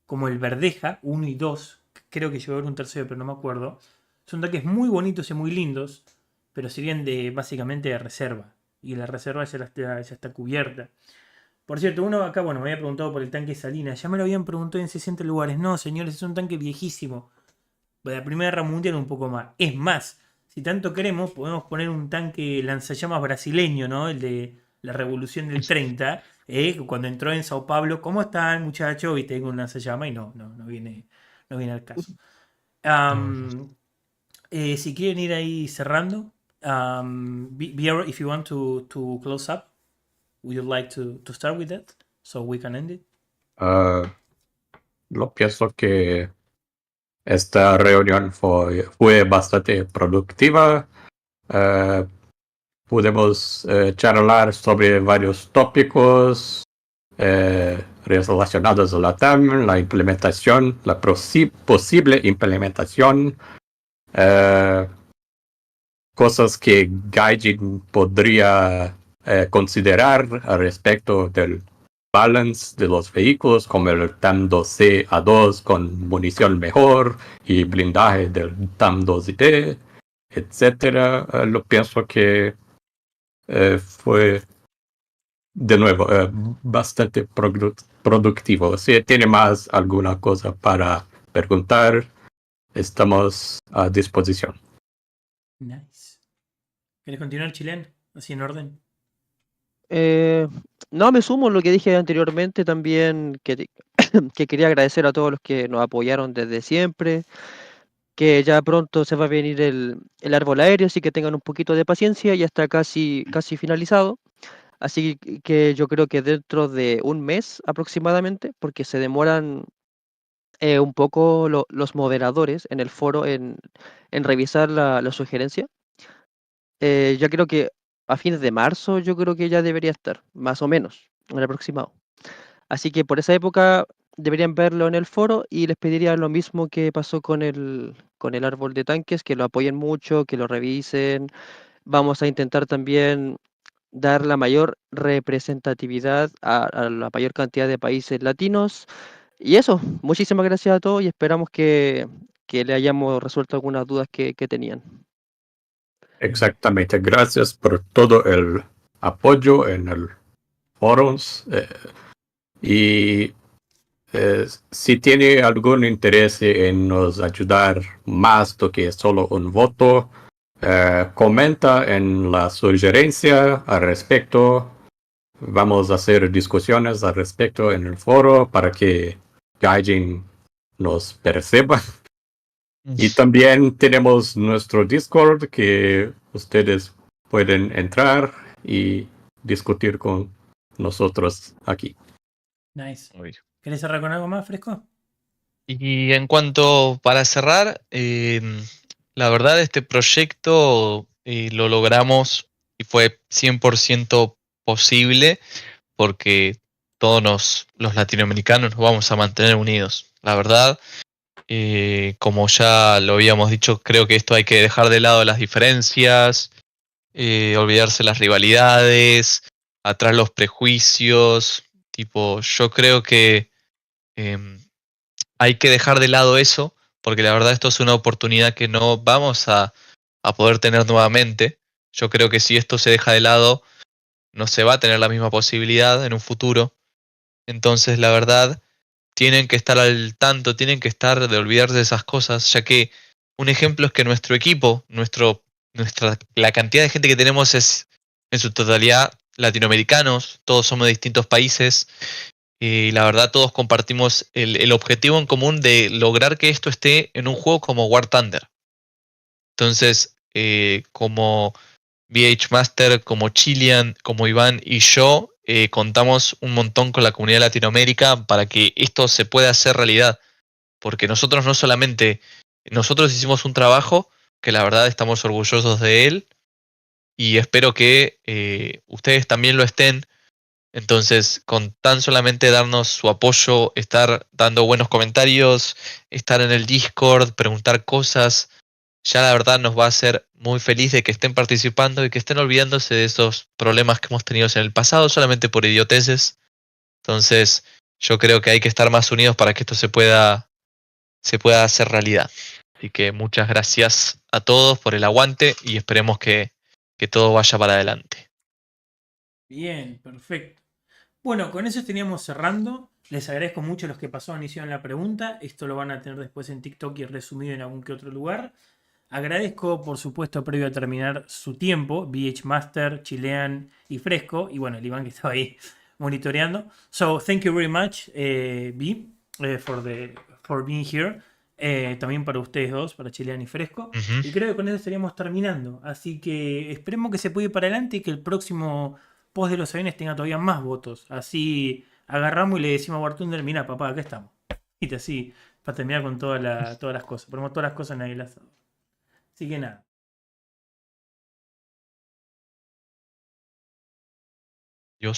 como el Verdeja 1 y 2, creo que llegó a haber un tercero, pero no me acuerdo. Son tanques muy bonitos y muy lindos, pero serían básicamente de reserva. Y la reserva ya está cubierta. Por cierto, uno acá, bueno, me había preguntado por el tanque Salinas. Ya me lo habían preguntado en 60 lugares. No, señores, es un tanque viejísimo. De la Primera Guerra Mundial un poco más. Es más, si tanto queremos, podemos poner un tanque lanzallamas brasileño, ¿no? El de la Revolución del 30. Cuando entró en Sao Paulo, ¿cómo están, muchachos? Y tengo un lanzallamas y no viene al caso. Si quieren ir ahí cerrando, Viero, if you want to close up, would you like to start with that so we can end it? Lo pienso que esta reunión fue bastante productiva. Pudimos charlar sobre varios tópicos relacionados a la TAM, la implementación, la posible implementación, cosas que Gaijin podría considerar al respecto del balance de los vehículos, como el TAM-2C A2 con munición mejor y blindaje del TAM-2D, etcétera. Lo pienso que fue de nuevo bastante productivo. Si tiene más alguna cosa para preguntar, estamos a disposición. Nice. ¿Quieres continuar, Chilean? Así en orden. No, me sumo a lo que dije anteriormente también, que quería agradecer a todos los que nos apoyaron desde siempre, que ya pronto se va a venir el árbol aéreo, así que tengan un poquito de paciencia, ya está casi finalizado. Así que yo creo que dentro de un mes aproximadamente, porque se demoran un poco los moderadores en el foro en revisar la sugerencia. Ya creo que a fines de marzo yo creo que ya debería estar, más o menos, en el aproximado. Así que por esa época deberían verlo en el foro y les pediría lo mismo que pasó con el árbol de tanques, que lo apoyen mucho, que lo revisen. Vamos a intentar también dar la mayor representatividad a la mayor cantidad de países latinos. Y eso, muchísimas gracias a todos y esperamos que le hayamos resuelto algunas dudas que tenían. Exactamente. Gracias por todo el apoyo en el foros. Y si tiene algún interés en nos ayudar más do que solo un voto, comenta en la sugerencia al respecto. Vamos a hacer discusiones al respecto en el foro para que Gaijin nos perciba. Y también tenemos nuestro Discord que ustedes pueden entrar y discutir con nosotros aquí. Nice. Uy. ¿Querés cerrar con algo más, Fresco? Y en cuanto para cerrar, la verdad este proyecto lo logramos y fue 100% posible porque todos los latinoamericanos nos vamos a mantener unidos. La verdad, como ya lo habíamos dicho, creo que esto hay que dejar de lado las diferencias, olvidarse las rivalidades, atrás los prejuicios. Tipo, yo creo que hay que dejar de lado eso, porque la verdad esto es una oportunidad que no vamos a poder tener nuevamente. Yo creo que si esto se deja de lado, no se va a tener la misma posibilidad en un futuro. Entonces, la verdad, tienen que estar al tanto, tienen que estar de olvidarse de esas cosas, ya que un ejemplo es que nuestro equipo, la cantidad de gente que tenemos es en su totalidad latinoamericanos, todos somos de distintos países y la verdad todos compartimos el objetivo en común de lograr que esto esté en un juego como War Thunder. Entonces, como VH Master, como Chilean, como Iván y yo, contamos un montón con la comunidad de Latinoamérica para que esto se pueda hacer realidad. Porque nosotros no solamente, nosotros hicimos un trabajo que la verdad estamos orgullosos de él y espero que ustedes también lo estén, Entonces, con tan solamente darnos su apoyo, estar dando buenos comentarios, estar en el Discord, preguntar cosas, ya la verdad nos va a hacer muy feliz de que estén participando y que estén olvidándose de esos problemas que hemos tenido en el pasado solamente por idioteces. Entonces, yo creo que hay que estar más unidos para que esto se pueda hacer realidad. Así que muchas gracias a todos por el aguante y esperemos que todo vaya para adelante. Bien, perfecto. Bueno, con eso estaríamos cerrando. Les agradezco mucho a los que pasaron y hicieron la pregunta. Esto lo van a tener después en TikTok y resumido en algún que otro lugar. Agradezco, por supuesto, previo a terminar su tiempo, VH Master, Chilean y Fresco. Y bueno, el Iván que estaba ahí monitoreando. So, thank you very much, B, for being here. También para ustedes dos, para Chilean y Fresco. Ujú. Y creo que con eso estaríamos terminando. Así que esperemos que se pueda ir para adelante y que el próximo post de los aviones tenga todavía más votos. Así agarramos y le decimos a Bartunder, mira papá, acá estamos. Y así, para terminar con todas las cosas. Ponemos todas las cosas en el asador. Así que nada.